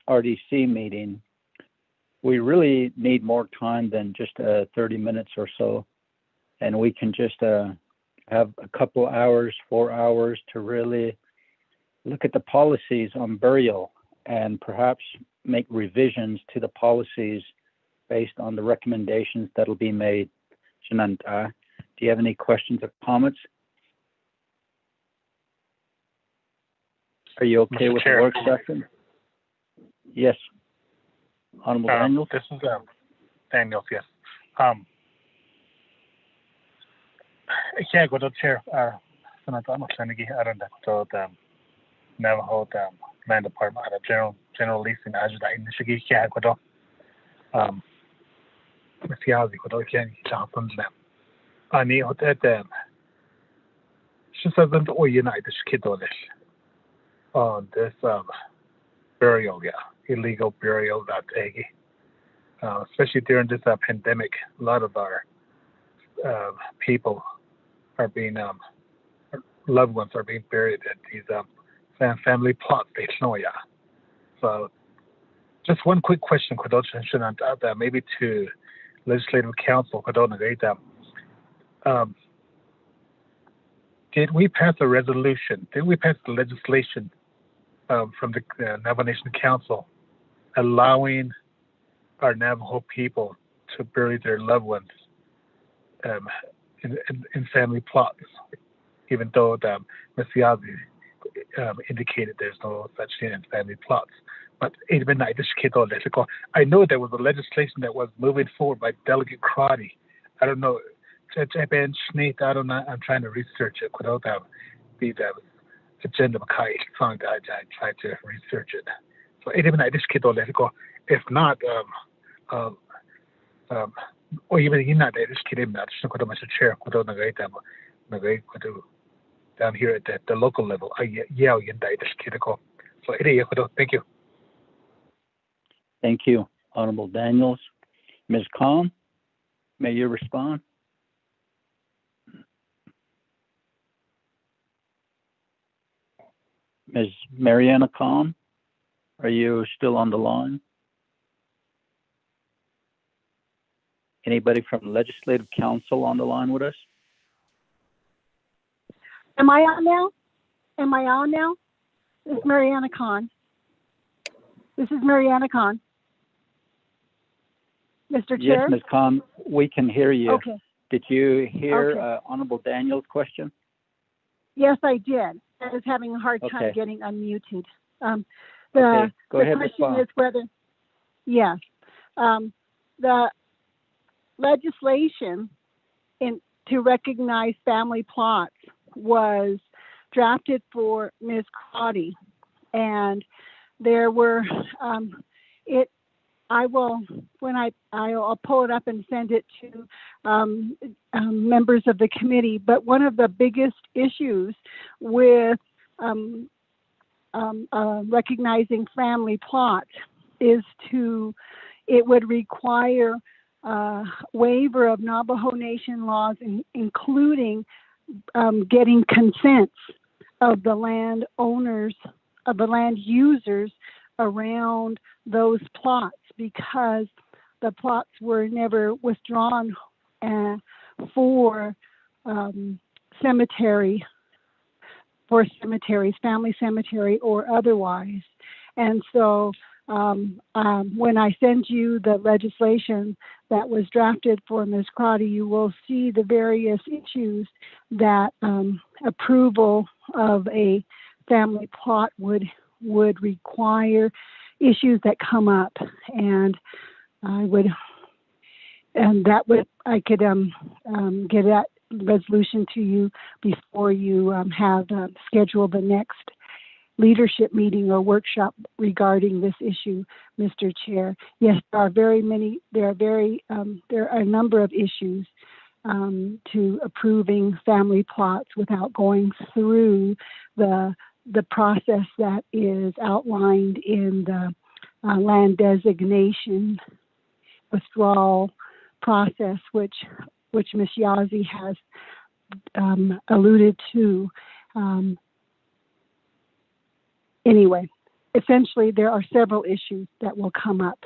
[SPEAKER 2] RDC meeting, we really need more time than just 30 minutes or so. And we can just have a couple hours, 4 hours to really look at the policies on burial and perhaps make revisions to the policies based on the recommendations that'll be made. Do you have any questions or comments? Are you okay
[SPEAKER 8] Mr.
[SPEAKER 2] with
[SPEAKER 8] Chair.
[SPEAKER 2] the work session? Yes. Honorable Daniels?
[SPEAKER 8] This is Daniels, yes. Chair, Chair, Senator Daniels, Navajo Land Department at General Leasing Ajda in Shigiki Ecuador. Messiazi Ecuador can happen them. Ani hotel them. She says that all United Skidolish on this burial, illegal burial that eggy. Especially during this pandemic, a lot of our people are being loved ones are being buried at these family plots. So, just one quick question, maybe to Legislative Council. Did we pass a resolution? Did we pass the legislation from the Navajo Nation Council allowing our Navajo people to bury their loved ones in family plots, even though the Messiazi indicated there's no such thing in family plots. But I know there was a legislation that was moving forward by Delegate Crotty. I don't know. I don't know. I'm trying to research it without the agenda. I tried to research it. So if not, or even in that, chair down here at the local level. So thank you.
[SPEAKER 2] Thank you, Honorable Daniels. Ms. Khan, may you respond? Ms. Mariana Khan, are you still on the line? Anybody from the Legislative Council on the line with us?
[SPEAKER 13] Am I on now? This is Mariana Khan. Mr. Chair?
[SPEAKER 2] Yes, Ms. Khan, we can hear you.
[SPEAKER 13] Okay.
[SPEAKER 2] Did you hear Honorable Daniels' question?
[SPEAKER 13] Yes, I did. I was having a hard time getting unmuted.
[SPEAKER 2] Go ahead.
[SPEAKER 13] The question is whether, the legislation to recognize family plots was drafted for Ms. Crotty, and there were I'll pull it up and send it to members of the committee. But one of the biggest issues with recognizing family plots is it would require waiver of Navajo Nation laws, including getting consents of the land owners, of the land users around those plots, because the plots were never withdrawn for cemeteries, family cemetery or otherwise. And so when I send you the legislation that was drafted for Ms. Crotty, you will see the various issues that approval of a family plot would require, issues that come up, and I could get that resolution to you before you have scheduled the next leadership meeting or workshop regarding this issue, Mr. Chair. Yes, there are a number of issues to approving family plots without going through the process that is outlined in the land designation withdrawal process, which Ms. Yazzie has alluded to. Anyway, essentially there are several issues that will come up,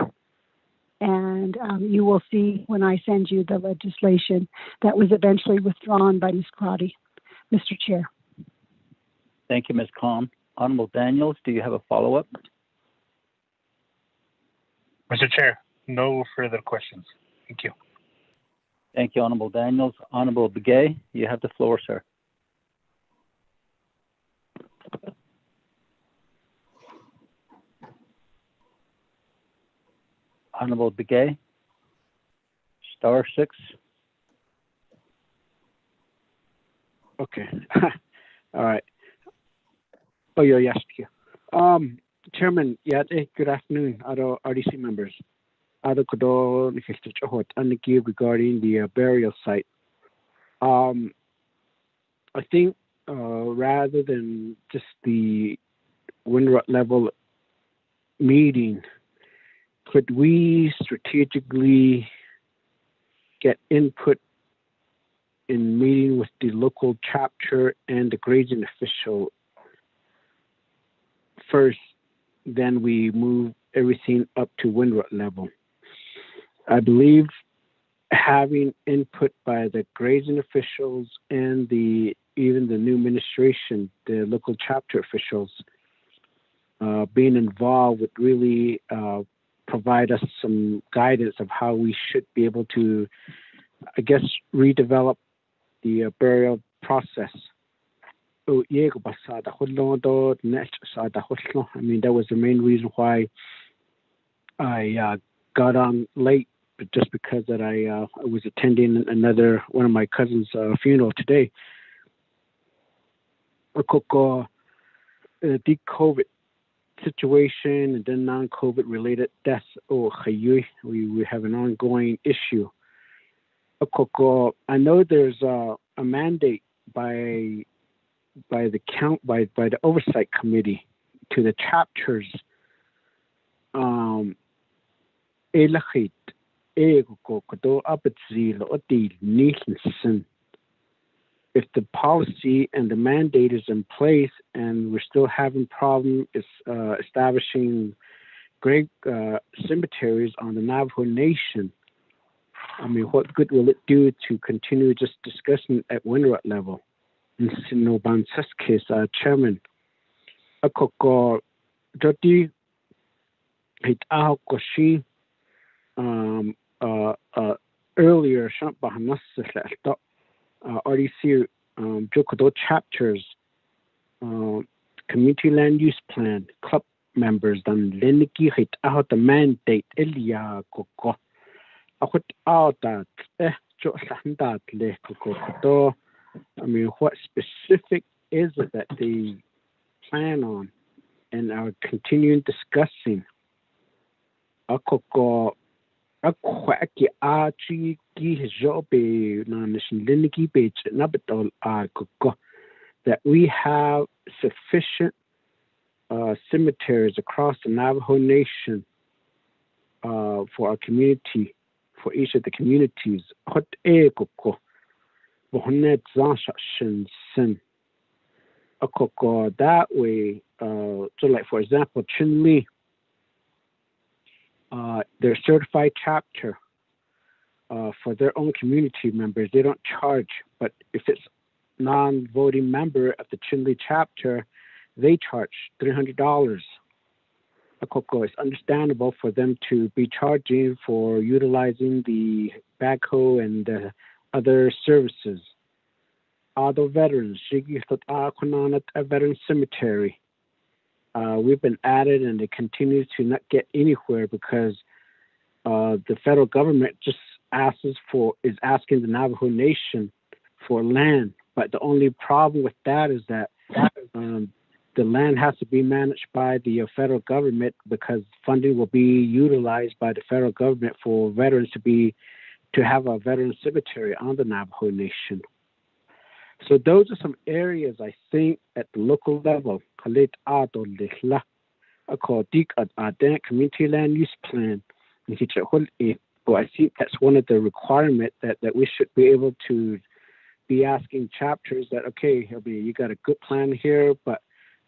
[SPEAKER 13] and you will see when I send you the legislation that was eventually withdrawn by Ms. Crotty. Mr. Chair.
[SPEAKER 2] Thank you, Ms. Khan. Honorable Daniels, do you have a follow-up?
[SPEAKER 8] Mr. Chair, no further questions. Thank you.
[SPEAKER 2] Thank you, Honorable Daniels. Honorable Begay, you have the floor, sir. Honorable Begay, *6.
[SPEAKER 10] Okay. All right. Oh, yeah, yes. Chairman, yeah, good afternoon, other RDC members. Other Kodo regarding the burial site. I think rather than just the Windrut level meeting, could we strategically get input in meeting with the local chapter and the grazing official first, then we move everything up to Windrut level? I believe having input by the grazing officials and even the new administration, the local chapter officials, being involved would really provide us some guidance of how we should be able to, I guess, redevelop the burial process. I mean, that was the main reason why I got on late, but just because that I was attending one of my cousin's funeral today. The COVID situation and then non-COVID related deaths. We have an ongoing issue. I know there's a mandate by the oversight committee to the chapters. If the policy and the mandate is in place and we're still having problems establishing great cemeteries on the Navajo Nation, I mean, what good will it do to continue just discussing at Windrut level? In Sinobansa's case, Chairman, Jody Hitakoshi earlier, RDC Jokodo chapters, community land use plan, club members, then Leniki hit out the mandate Elia Koko. I put out that I mean, what specific is it that they plan on and are continuing discussing? That we have sufficient cemeteries across the Navajo Nation for our community, for each of the communities. That way, so like for example, Chinle, their certified chapter for their own community members, they don't charge. But if it's non-voting member of the Chinle chapter, they charge $300. It's understandable for them to be charging for utilizing the backhoe and the other services. Other veterans, a veteran cemetery. We've been at it, and it continues to not get anywhere because the federal government just is asking the Navajo Nation for land. But the only problem with that is that the land has to be managed by the federal government because funding will be utilized by the federal government for veterans to have a veteran cemetery on the Navajo Nation. So those are some areas I think at the local level, community land use plan. I think that's one of the requirements that we should be able to be asking chapters that, okay, you got a good plan here, but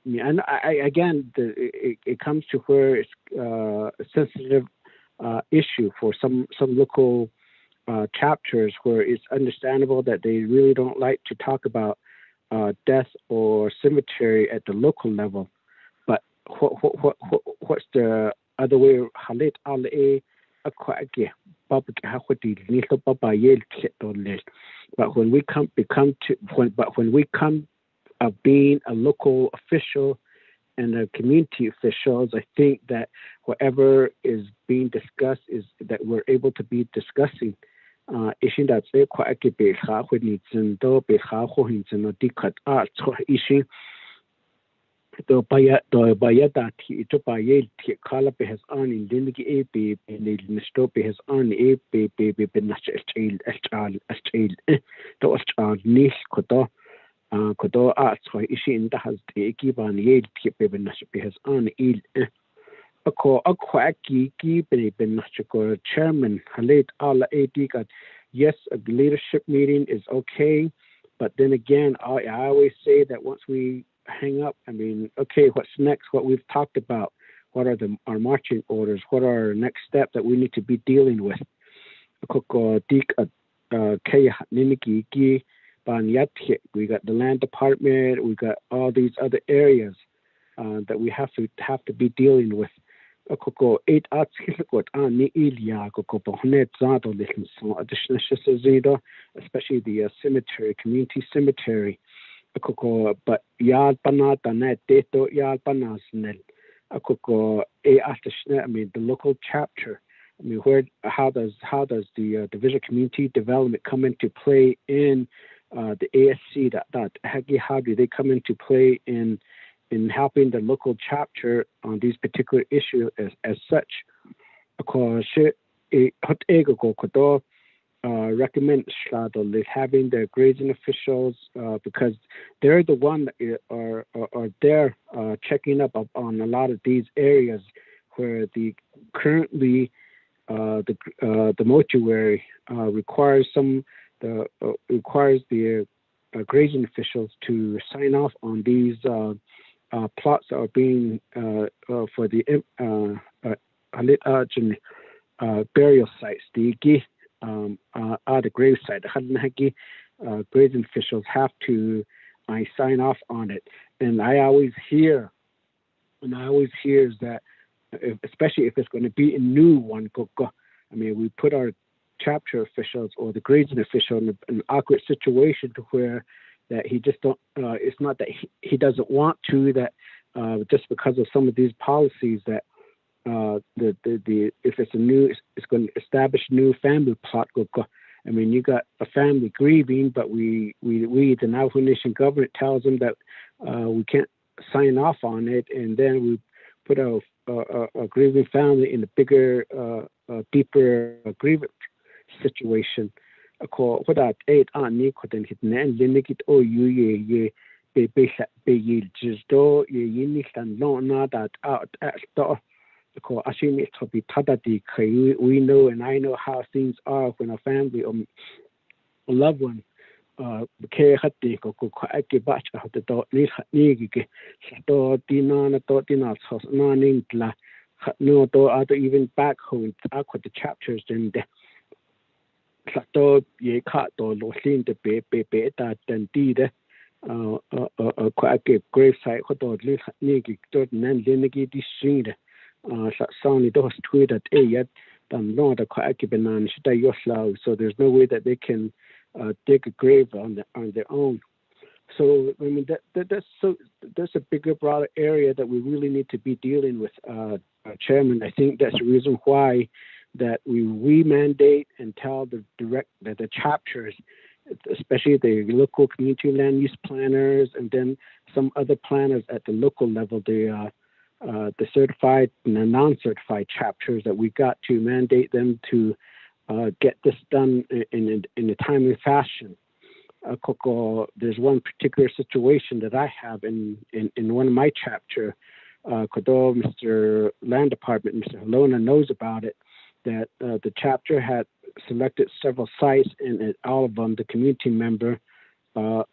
[SPEAKER 10] again, it comes to where it's a sensitive issue for some local chapters where it's understandable that they really don't like to talk about death or cemetery at the local level. But what's the other way? But when we come being a local official and a community officials, I think that whatever is being discussed is that we're able to be discussing. Ishin that's a quite a big when it's in do be how it's in a decade art so ishin to baya dati to baya ti kala be has on in dingi e be in the stop has on e be not child as child to as child nis kodo so ishi in the has the given ye ti be not be has on il a quacky be not chairman halit all got yes, a leadership meeting is okay, but then again, I always say that once we hang up, I mean, okay, what's next? What we've talked about, what are our marching orders? What are our next steps that we need to be dealing with? We got the land department, we got all these other areas that we have to be dealing with. Especially the cemetery, community cemetery. But I mean the local chapter. I mean, how does the Division Community Development come into play in the ASC? How do they come into play in helping the local chapter on these particular issues as such? Because recommend having the grazing officials because they're the one that are there checking up on a lot of these areas where the currently the mortuary requires the grazing officials to sign off on these plots that are being for the burial sites. The grave site. Grazing officials have to sign off on it, and I always hear is that especially if it's going to be a new one, I mean, we put our chapter officials or the grazing official in an awkward situation to where that he just don't. It's not that he doesn't want to. That just because of some of these policies that if it's going to establish new family plot. I mean, you got a family grieving, but we the Navajo Nation government tells them that we can't sign off on it, and then we put a grieving family in a bigger, deeper grievance situation. We know, and I know how things are when a family or a loved one even back home the chapters and grave site so there's no way that they can dig a grave on their own. So I mean that's a bigger, broader area that we really need to be dealing with, Chairman. I think that's the reason why that we mandate and tell the chapters, especially the local community land use planners, and then some other planners at the local level, the certified and the non-certified chapters, that we got to mandate them to get this done in a timely fashion. There's one particular situation that I have in one of my chapter. Mr. Land Department, Mr. Halona knows about it, that the chapter had selected several sites, and at all of them, the community member so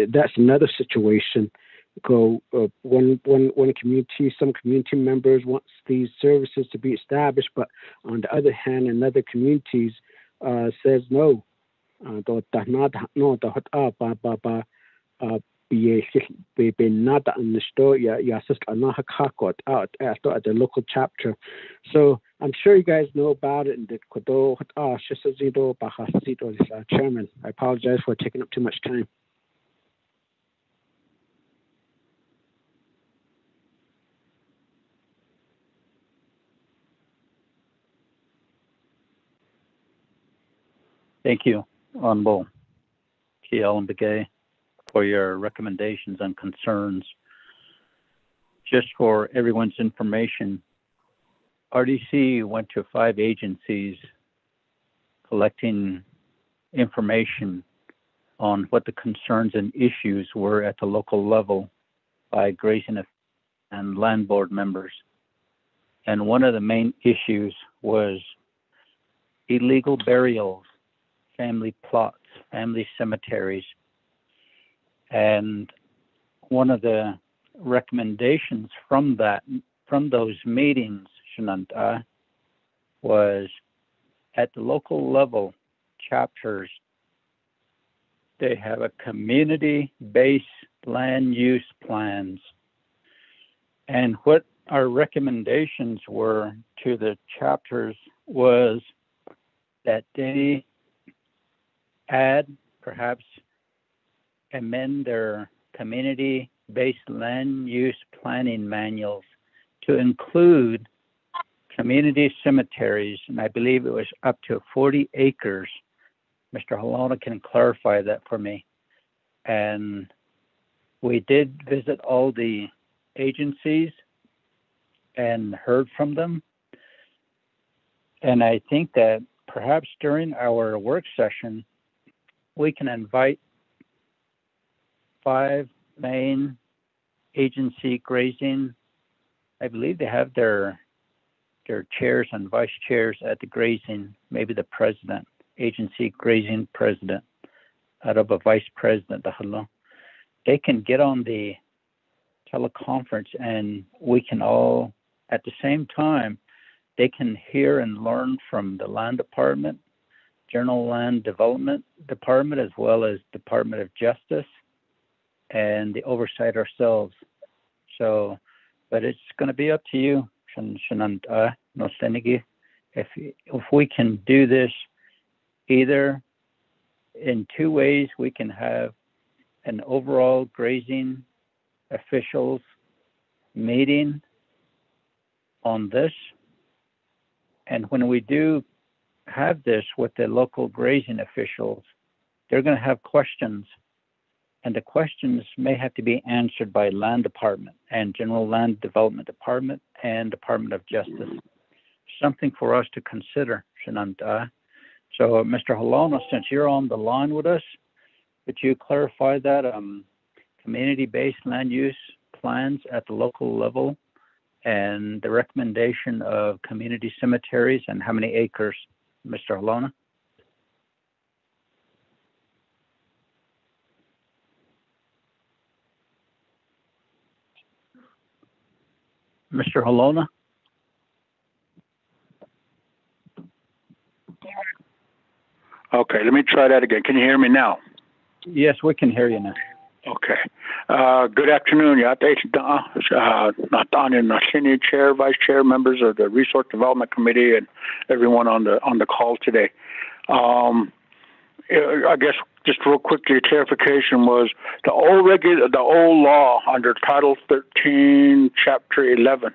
[SPEAKER 10] that's another situation. One community, some community members wants these services to be established, but on the other hand, another communities says no. Nada understood at the local chapter. So I'm sure you guys know about it. Chairman, I apologize for taking up too much time.
[SPEAKER 2] Thank you, Honorable you, Ellen Begay, for your recommendations and concerns. Just for everyone's information, RDC went to 5 agencies collecting information on what the concerns and issues were at the local level by grazing and land board members. And one of the main issues was illegal burials, family plots, family cemeteries. And one of the recommendations from those meetings, Shananta, was at the local level, chapters, they have a community-based land use plans. And what our recommendations were to the chapters was that they add, perhaps amend their community-based land use planning manuals to include community cemeteries, and I believe it was up to 40 acres. Mr. Halona can clarify that for me. And we did visit all the agencies and heard from them. And I think that perhaps during our work session, we can invite 5 main agency grazing. I believe they have their chairs and vice chairs at the grazing, maybe the president, agency grazing president, out of a vice president, they can get on the teleconference and we can all, at the same time, they can hear and learn from the land department, general land development department, as well as Department of Justice and the oversight ourselves. So, but it's going to be up to you, Shananta, no Senigi, if we can do this either in 2 ways. We can have an overall grazing officials meeting on this, and when we do have this with the local grazing officials, they're going to have questions, and the questions may have to be answered by land department and general land development department and Department of Justice. Something for us to consider, Shananta. So, Mr. Halona, since you're on the line with us, could you clarify that community-based land use plans at the local level and the recommendation of community cemeteries and how many acres, Mr. Halona? Mr. Halona?
[SPEAKER 14] Okay, let me try that again. Can you hear me now?
[SPEAKER 2] Yes, we can hear you now.
[SPEAKER 14] Okay. Good afternoon. Senior Chair, Vice Chair, members of the Resource Development Committee, and everyone on the call today. I guess just real quickly, clarification was the old law under Title 13, Chapter 11.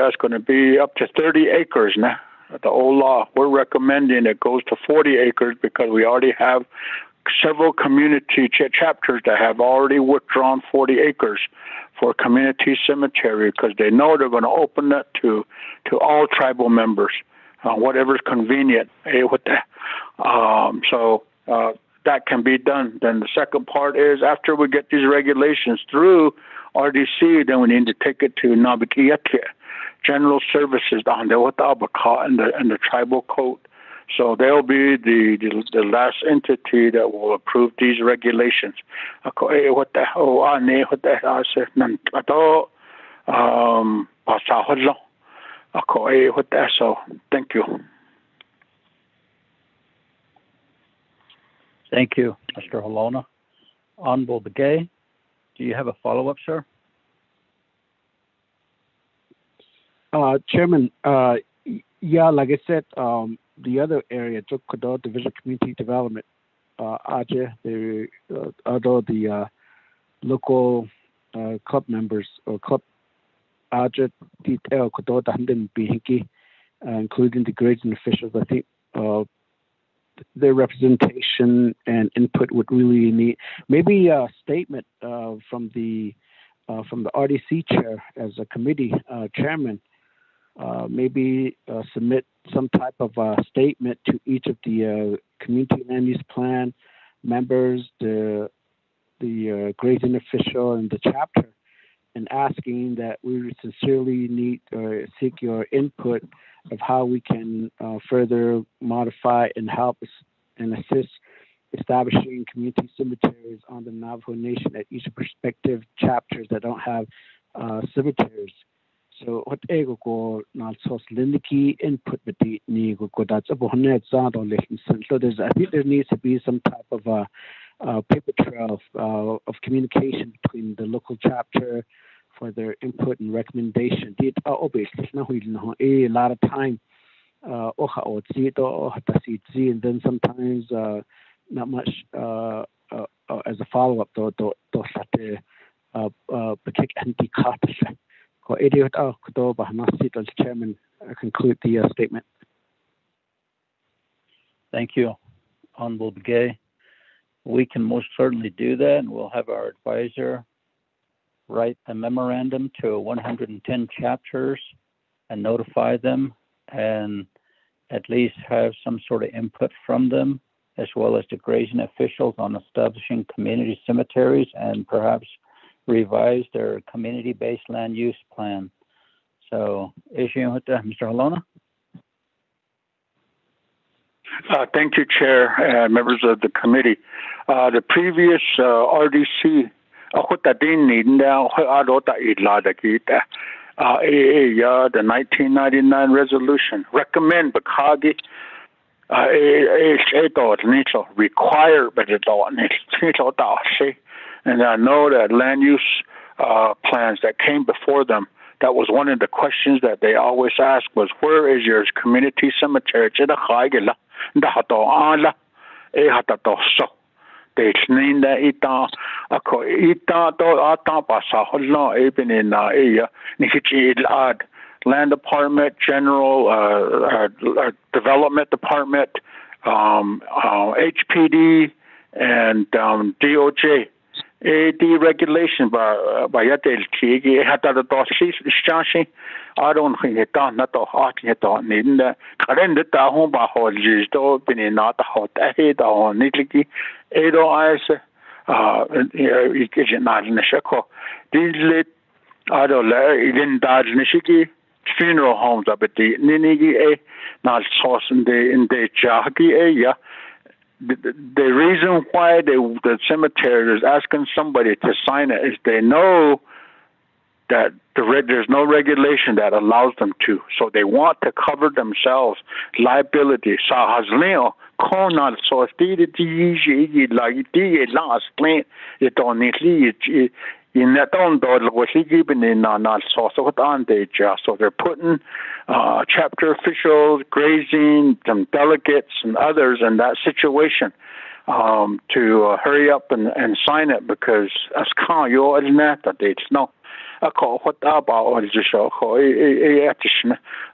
[SPEAKER 14] It's going to be up to 30 acres now. The old law, we're recommending it goes to 40 acres because we already have several community chapters that have already withdrawn 40 acres for community cemetery because they know they're going to open that to all tribal members, whatever's convenient. So that can be done. Then the second part is after we get these regulations through RDC, then we need to take it to Nabikiyake, General Services on the and the tribal code. So they'll be the last entity that will approve these regulations. So thank you.
[SPEAKER 2] Thank you, Mr. Halona. Honorable Begay, do you have a follow-up, sir?
[SPEAKER 10] Chairman, yeah, like I said, the other area, Jokodo Division of Community Development, Aje, although the local club members or club Aje detail Kodo Dahandin Bihinki, including the grazing officials, I think their representation and input would really need maybe a statement from the RDC chair as a committee chairman. Maybe submit some type of statement to each of the community land use plan members, the grazing official, and the chapter, and asking that we sincerely need or seek your input of how we can further modify and help and assist establishing community cemeteries on the Navajo Nation at each respective chapters that don't have cemeteries. So what ego go not so lindiki input but the ni go that's a bonnet so there's I think there needs to be some type of a paper trail of communication between the local chapter for their input and recommendation. Did obviously a lot of time and then sometimes not much as a follow up Chairman, conclude the statement.
[SPEAKER 2] Thank you, Honorable Begay. We can most certainly do that, and we'll have our advisor write a memorandum to 110 chapters and notify them, and at least have some sort of input from them, as well as the grazing officials on establishing community cemeteries and perhaps revise their community-based land use plan. So, Mr. Halona?
[SPEAKER 14] Thank you, Chair and members of the committee. The previous RDC, the 1999 resolution recommend Bakagi required, but and I know that land use plans that came before them, that was one of the questions that they always asked was, where is your community cemetery? Land Department, General Development Department, HPD, and DOJ. Deregulation by Yatel Tigi had the Dossi Shashi. I don't think it done not the heart yet on in the current home by Hodges, though, been not the hot ahead on Nitiki, Edo Eyes, not in the Shako. These lit Adola, even Dad Nishiki, funeral homes up at the Ninigi, not sauce in the Jahaki, the reason why the cemetery is asking somebody to sign it is they know that there's no regulation that allows them to. So they want to cover themselves liability. So Hasleo, Conal, so last plant, it don't need in that on was he given in not so on they just so they're putting chapter officials, grazing, some delegates and others in that situation to hurry up and sign it, because as can you dates no I call what about all the show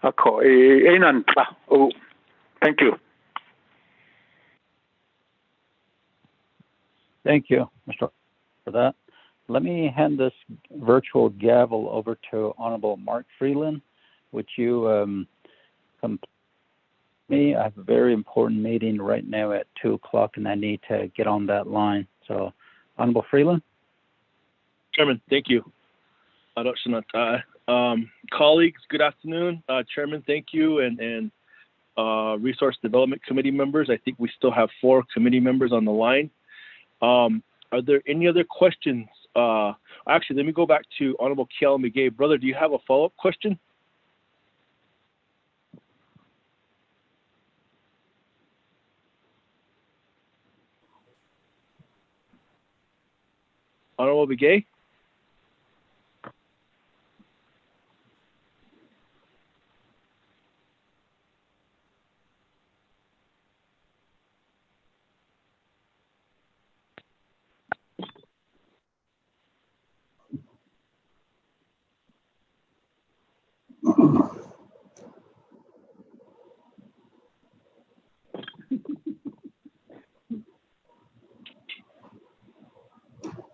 [SPEAKER 14] I call oh thank you.
[SPEAKER 2] Thank you, Mr. for that. Let me hand this virtual gavel over to Honorable Mark Freeland, which you me. I have a very important meeting right now at 2:00, and I need to get on that line. So, Honorable Freeland.
[SPEAKER 5] Chairman, thank you. Colleagues, good afternoon. Chairman, thank you, and Resource Development Committee members. I think we still have 4 committee members on the line. Are there any other questions? Actually, let me go back to Honorable Kiel McGay. Brother, do you have a follow-up question? Honorable McGay?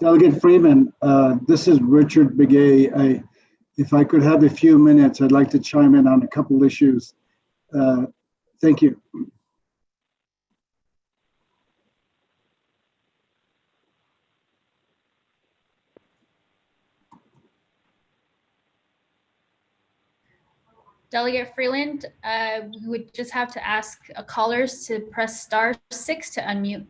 [SPEAKER 15] Delegate Freeman, this is Richard Begay. If I could have a few minutes, I'd like to chime in on a couple issues. Thank you.
[SPEAKER 16] Delegate Freeland, we would just have to ask callers to press *6 to unmute.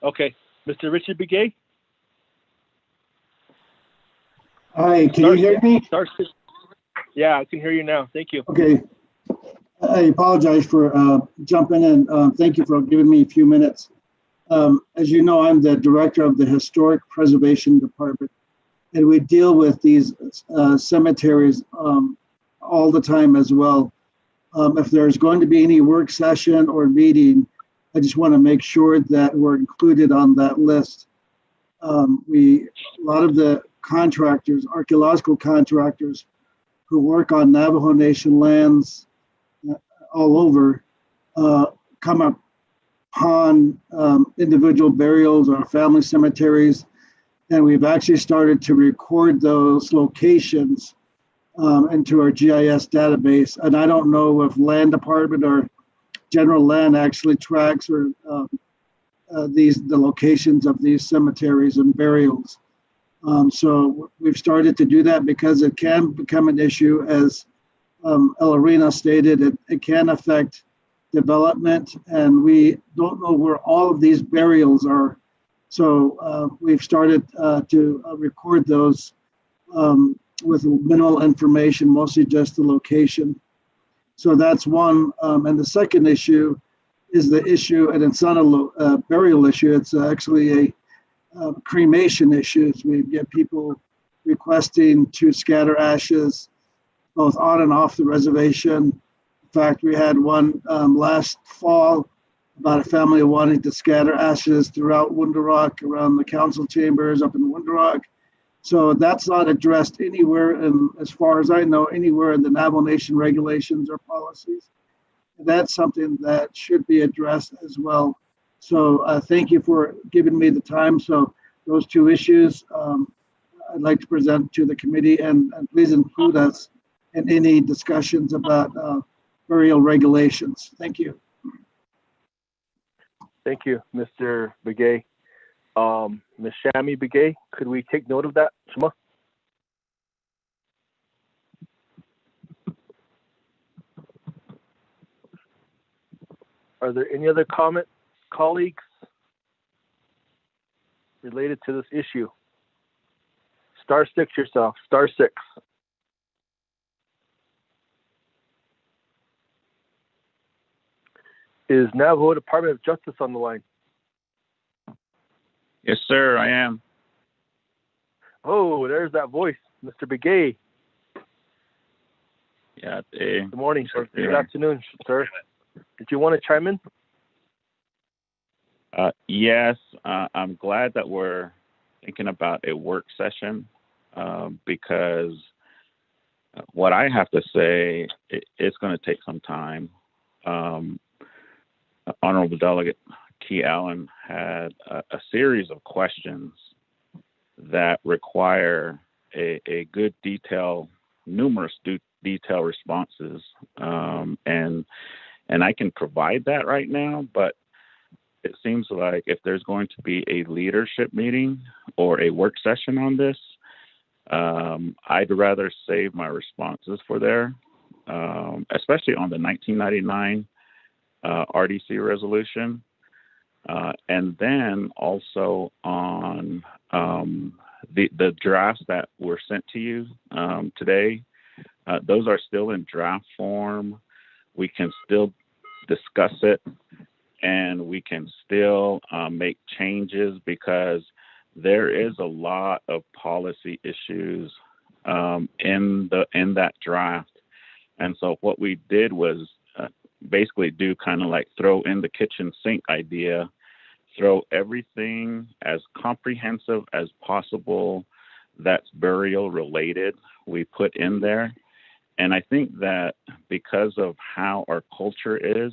[SPEAKER 5] Okay, Mr. Richard Begay?
[SPEAKER 15] Hi, can you hear me?
[SPEAKER 5] Yeah, I can hear you now. Thank you.
[SPEAKER 15] Okay. I apologize for jumping in. Thank you for giving me a few minutes. As you know, I'm the director of the Historic Preservation Department, and we deal with these cemeteries all the time as well. If there's going to be any work session or meeting, I just want to make sure that we're included on that list. A lot of the contractors, archaeological contractors who work on Navajo Nation lands all over, come upon individual burials or family cemeteries, and we've actually started to record those locations into our GIS database. And I don't know if Land Department or General Land actually tracks or the locations of these cemeteries and burials. So we've started to do that because it can become an issue, as Elarina stated. It can affect development, and we don't know where all of these burials are. So we've started to record those with minimal information, mostly just the location. So that's one. And the second issue is the issue, and it's not a burial issue, it's actually a cremation issue. We get people requesting to scatter ashes both on and off the reservation. In fact, we had one last fall about a family wanting to scatter ashes throughout Woonderrock, around the council chambers up in Woonderrock. So that's not addressed anywhere, and as far as I know, anywhere in the Navajo Nation regulations or policies. That's something that should be addressed as well. So thank you for giving me the time. So those two issues I'd like to present to the committee, and please include us in any discussions about burial regulations. Thank you.
[SPEAKER 5] Thank you, Mr. Begay. Ms. Shami Begay, could we take note of that? Shema? Are there any other comments, colleagues, related to this issue? *6 yourself, *6. Is Navajo Department of Justice on the line?
[SPEAKER 17] Yes, sir, I am.
[SPEAKER 5] Oh, there's that voice, Mr. Begay.
[SPEAKER 17] Yeah.
[SPEAKER 5] Good morning, sir. Good afternoon, sir. Did you want to chime in?
[SPEAKER 17] Yes, I'm glad that we're thinking about a work session because what I have to say, it's going to take some time. Honorable Delegate T. Allen had a series of questions that require a good numerous detail responses. And I can provide that right now, but it seems like if there's going to be a leadership meeting or a work session on this, I'd rather save my responses for there, especially on the 1999 RDC resolution. And then also on the drafts that were sent to you today, those are still in draft form. We can still discuss it, and we can still make changes because there is a lot of policy issues in that draft. And so what we did was basically do kind of like throw in the kitchen sink idea, throw everything as comprehensive as possible that's burial related we put in there. And I think that because of how our culture is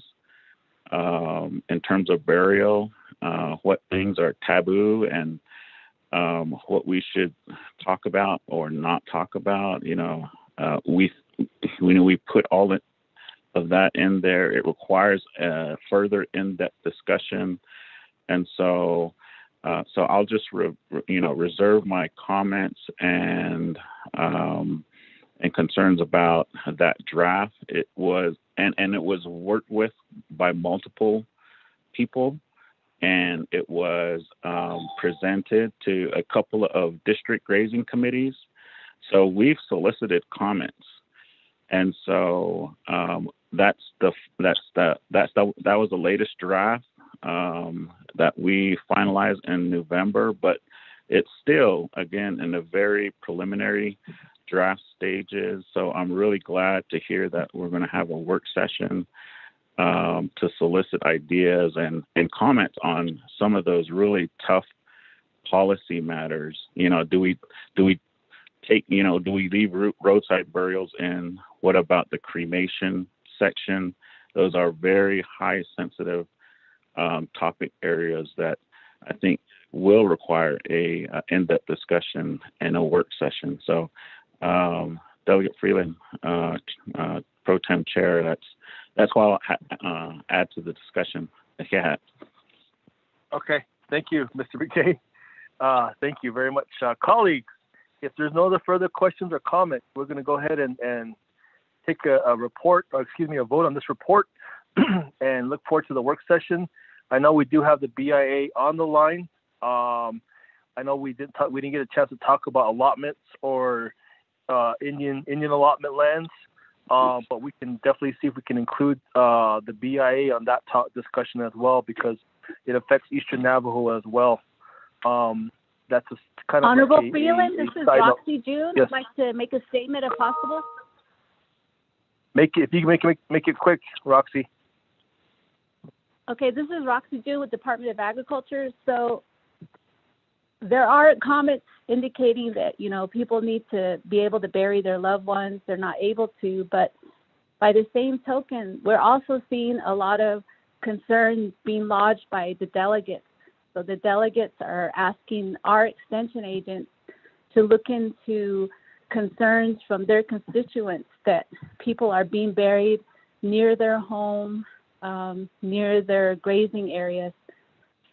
[SPEAKER 17] in terms of burial, what things are taboo and what we should talk about or not talk about, we put all of that in there. It requires a further in-depth discussion. And so I'll just reserve my comments and concerns about that draft. It was and it was worked with by multiple people, and it was presented to a couple of district grazing committees. So we've solicited comments, and so that was the latest draft that we finalized in November, but it's still, again, in the very preliminary draft stages. So I'm really glad to hear that we're going to have a work session to solicit ideas and comments on some of those really tough policy matters. Do we leave roadside burials in? What about the cremation section? Those are very high sensitive topic areas that I think will require a in-depth discussion and a work session. So Delegate Freeland, Pro Tem Chair, that's why I'll add to the discussion. Yeah.
[SPEAKER 18] Okay, thank you, Mr. McKay. Thank you very much. Colleagues, if there's no other further questions or comments, we're going to go ahead and take a vote on this report and look forward to the work session. I know we do have the BIA on the line. I know we didn't get a chance to talk about allotments or Indian allotment lands, but we can definitely see if we can include the BIA on that discussion as well, because it affects Eastern Navajo as well. That's a kind of
[SPEAKER 19] Honorable Freeland, this is Roxy June.
[SPEAKER 18] Yes.
[SPEAKER 19] I'd like to make a statement if possible.
[SPEAKER 18] If you can make it quick, Roxy.
[SPEAKER 19] Okay, this is Roxy June with Department of Agriculture. So there are comments indicating that, people need to be able to bury their loved ones. They're not able to, but by the same token, we're also seeing a lot of concerns being lodged by the delegates. So the delegates are asking our extension agents to look into concerns from their constituents that people are being buried near their home, near their grazing areas.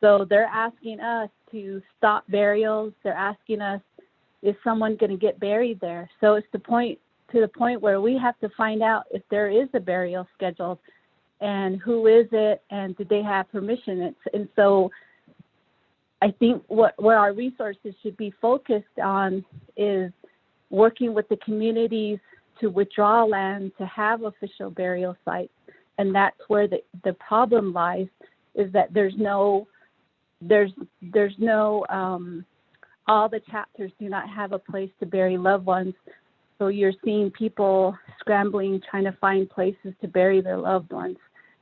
[SPEAKER 19] So they're asking us to stop burials. They're asking us, is someone going to get buried there? So it's to the point where we have to find out if there is a burial scheduled and who is it and did they have permission. And so I think where our resources should be focused on is working with the communities to withdraw land to have official burial sites. And that's where the problem lies, is that there's no all the chapters do not have a place to bury loved ones. So you're seeing people scrambling, trying to find places to bury their loved ones.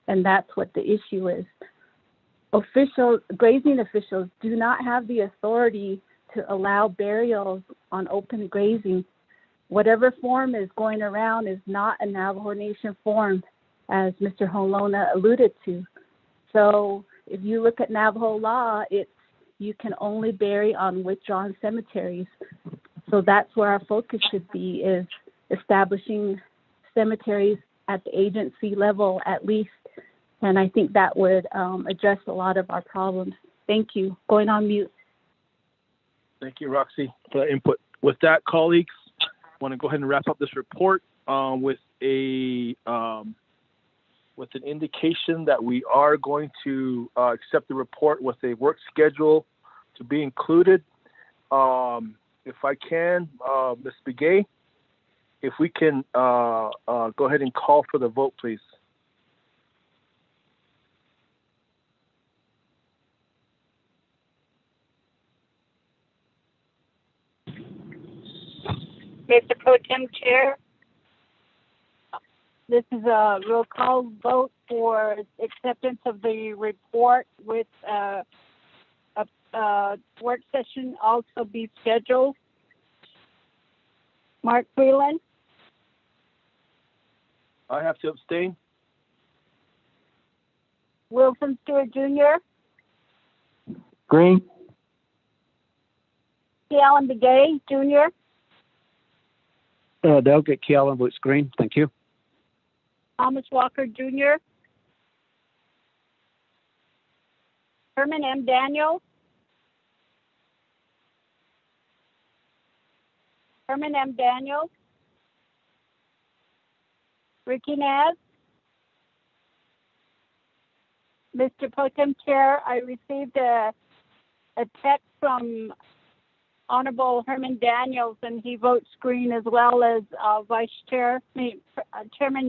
[SPEAKER 19] And that's what the issue is. Grazing officials do not have the authority to allow burials on open grazing. Whatever form is going around is not a Navajo Nation form, as Mr. Holona alluded to. So if you look at Navajo law, you can only bury on withdrawn cemeteries. So that's where our focus should be, is establishing cemeteries at the agency level at least. And I think that would address a lot of our problems. Thank you. Going on mute.
[SPEAKER 18] Thank you, Roxy, for that input. With that, colleagues, I want to go ahead and wrap up this report with a with an indication that we are going to accept the report with a work schedule to be included. If I can, Ms. Begay, if we can go ahead and call for the vote, please.
[SPEAKER 19] Mr. Pro Tem Chair, this is a roll call vote for acceptance of the report with a work session also be scheduled. Mark Freeland?
[SPEAKER 18] I have to abstain.
[SPEAKER 19] Wilson Stewart Jr.
[SPEAKER 10] Green.
[SPEAKER 19] Alan Begay Jr.
[SPEAKER 10] Delegate Kealan votes green. Thank you.
[SPEAKER 19] Thomas Walker Jr. Herman M. Daniels. Herman M. Daniels. Ricky Naz. Mr. Pro Tem Chair, I received a text from Honorable Herman Daniels, and he votes green, as well as Chairman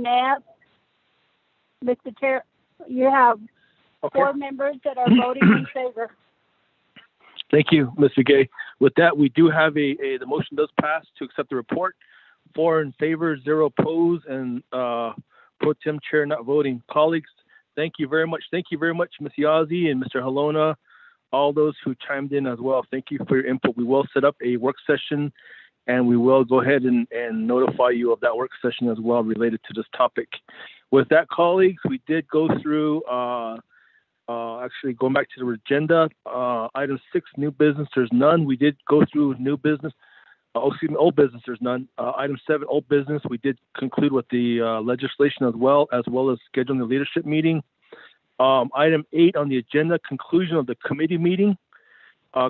[SPEAKER 19] Naz. Mr. Chair, you have 4 members that are voting in favor.
[SPEAKER 18] Thank you, Ms. Begay. With that, we do have the motion does pass to accept the report. 4 in favor, 0 opposed, and Pro Tem Chair not voting. Colleagues, thank you very much. Thank you very much, Ms. Yazzie and Mr. Halona, all those who chimed in as well. Thank you for your input. We will set up a work session, and we will go ahead and notify you of that work session as well related to this topic. With that, colleagues, we did go through, actually going back to the agenda, item 6, new business, there's none. We did go through new business, old business, there's none. Item 7, old business, we did conclude with the legislation as well as scheduling the leadership meeting. Item 8 on the agenda, conclusion of the committee meeting.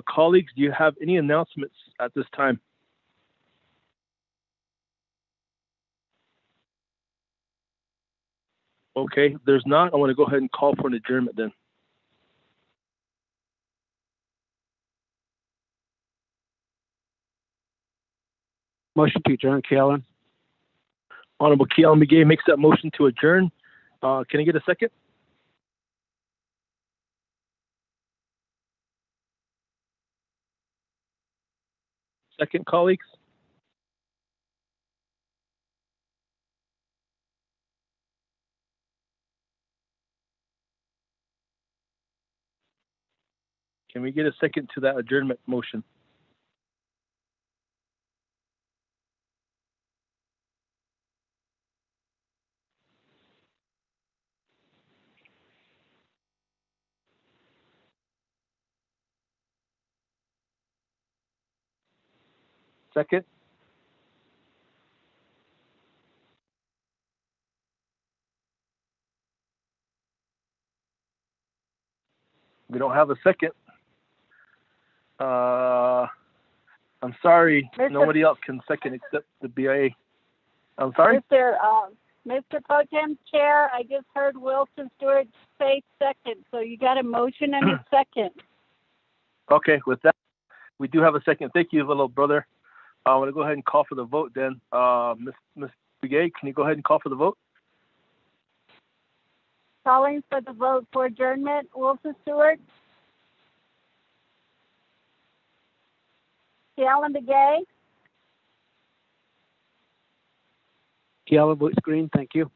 [SPEAKER 18] Colleagues, do you have any announcements at this time? Okay, there's not. I want to go ahead and call for an adjournment then.
[SPEAKER 10] Motion to adjourn, Kealan.
[SPEAKER 18] Honorable Kealan Begay makes that motion to adjourn. Can I get a second? Second, colleagues. Can we get a second to that adjournment motion? Second. We don't have a second. I'm sorry, nobody else can second except the BIA. I'm sorry?
[SPEAKER 19] Mr. Pro Tem Chair, I just heard Wilson Stewart say second, so you got a motion and a second.
[SPEAKER 18] Okay, with that, we do have a second. Thank you, little brother. I'm going to go ahead and call for the vote then. Ms. Begay, can you go ahead and call for the vote?
[SPEAKER 19] Calling for the vote for adjournment, Wilson Stewart. Alan Begay.
[SPEAKER 10] Kealan votes green. Thank you.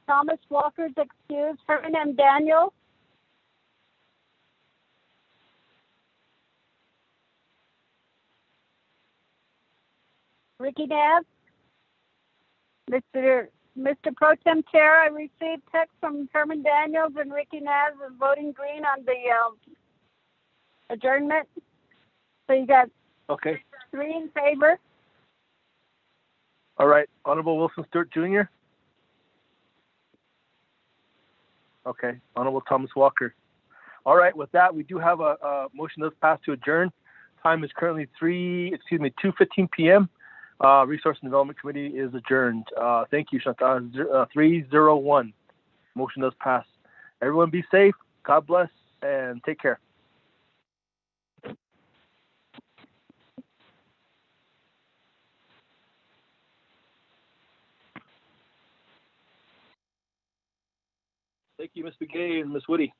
[SPEAKER 19] Thomas Walker's excused. Herman M. Daniels. Ricky Naz. Mr. Pro Tem Chair, I received text from Herman Daniels and Ricky Naz is voting green on the adjournment. So you got 3 in favor.
[SPEAKER 18] All right. Honorable Wilson Stewart Jr. Okay. Honorable Thomas Walker. All right. With that, we do have a motion that's passed to adjourn. Time is currently 2:15 p.m. Resource and Development Committee is adjourned. Thank you, Chantal. 301. Motion does pass. Everyone be safe. God bless and take care. Thank you, Ms. Begay and Ms. Woody.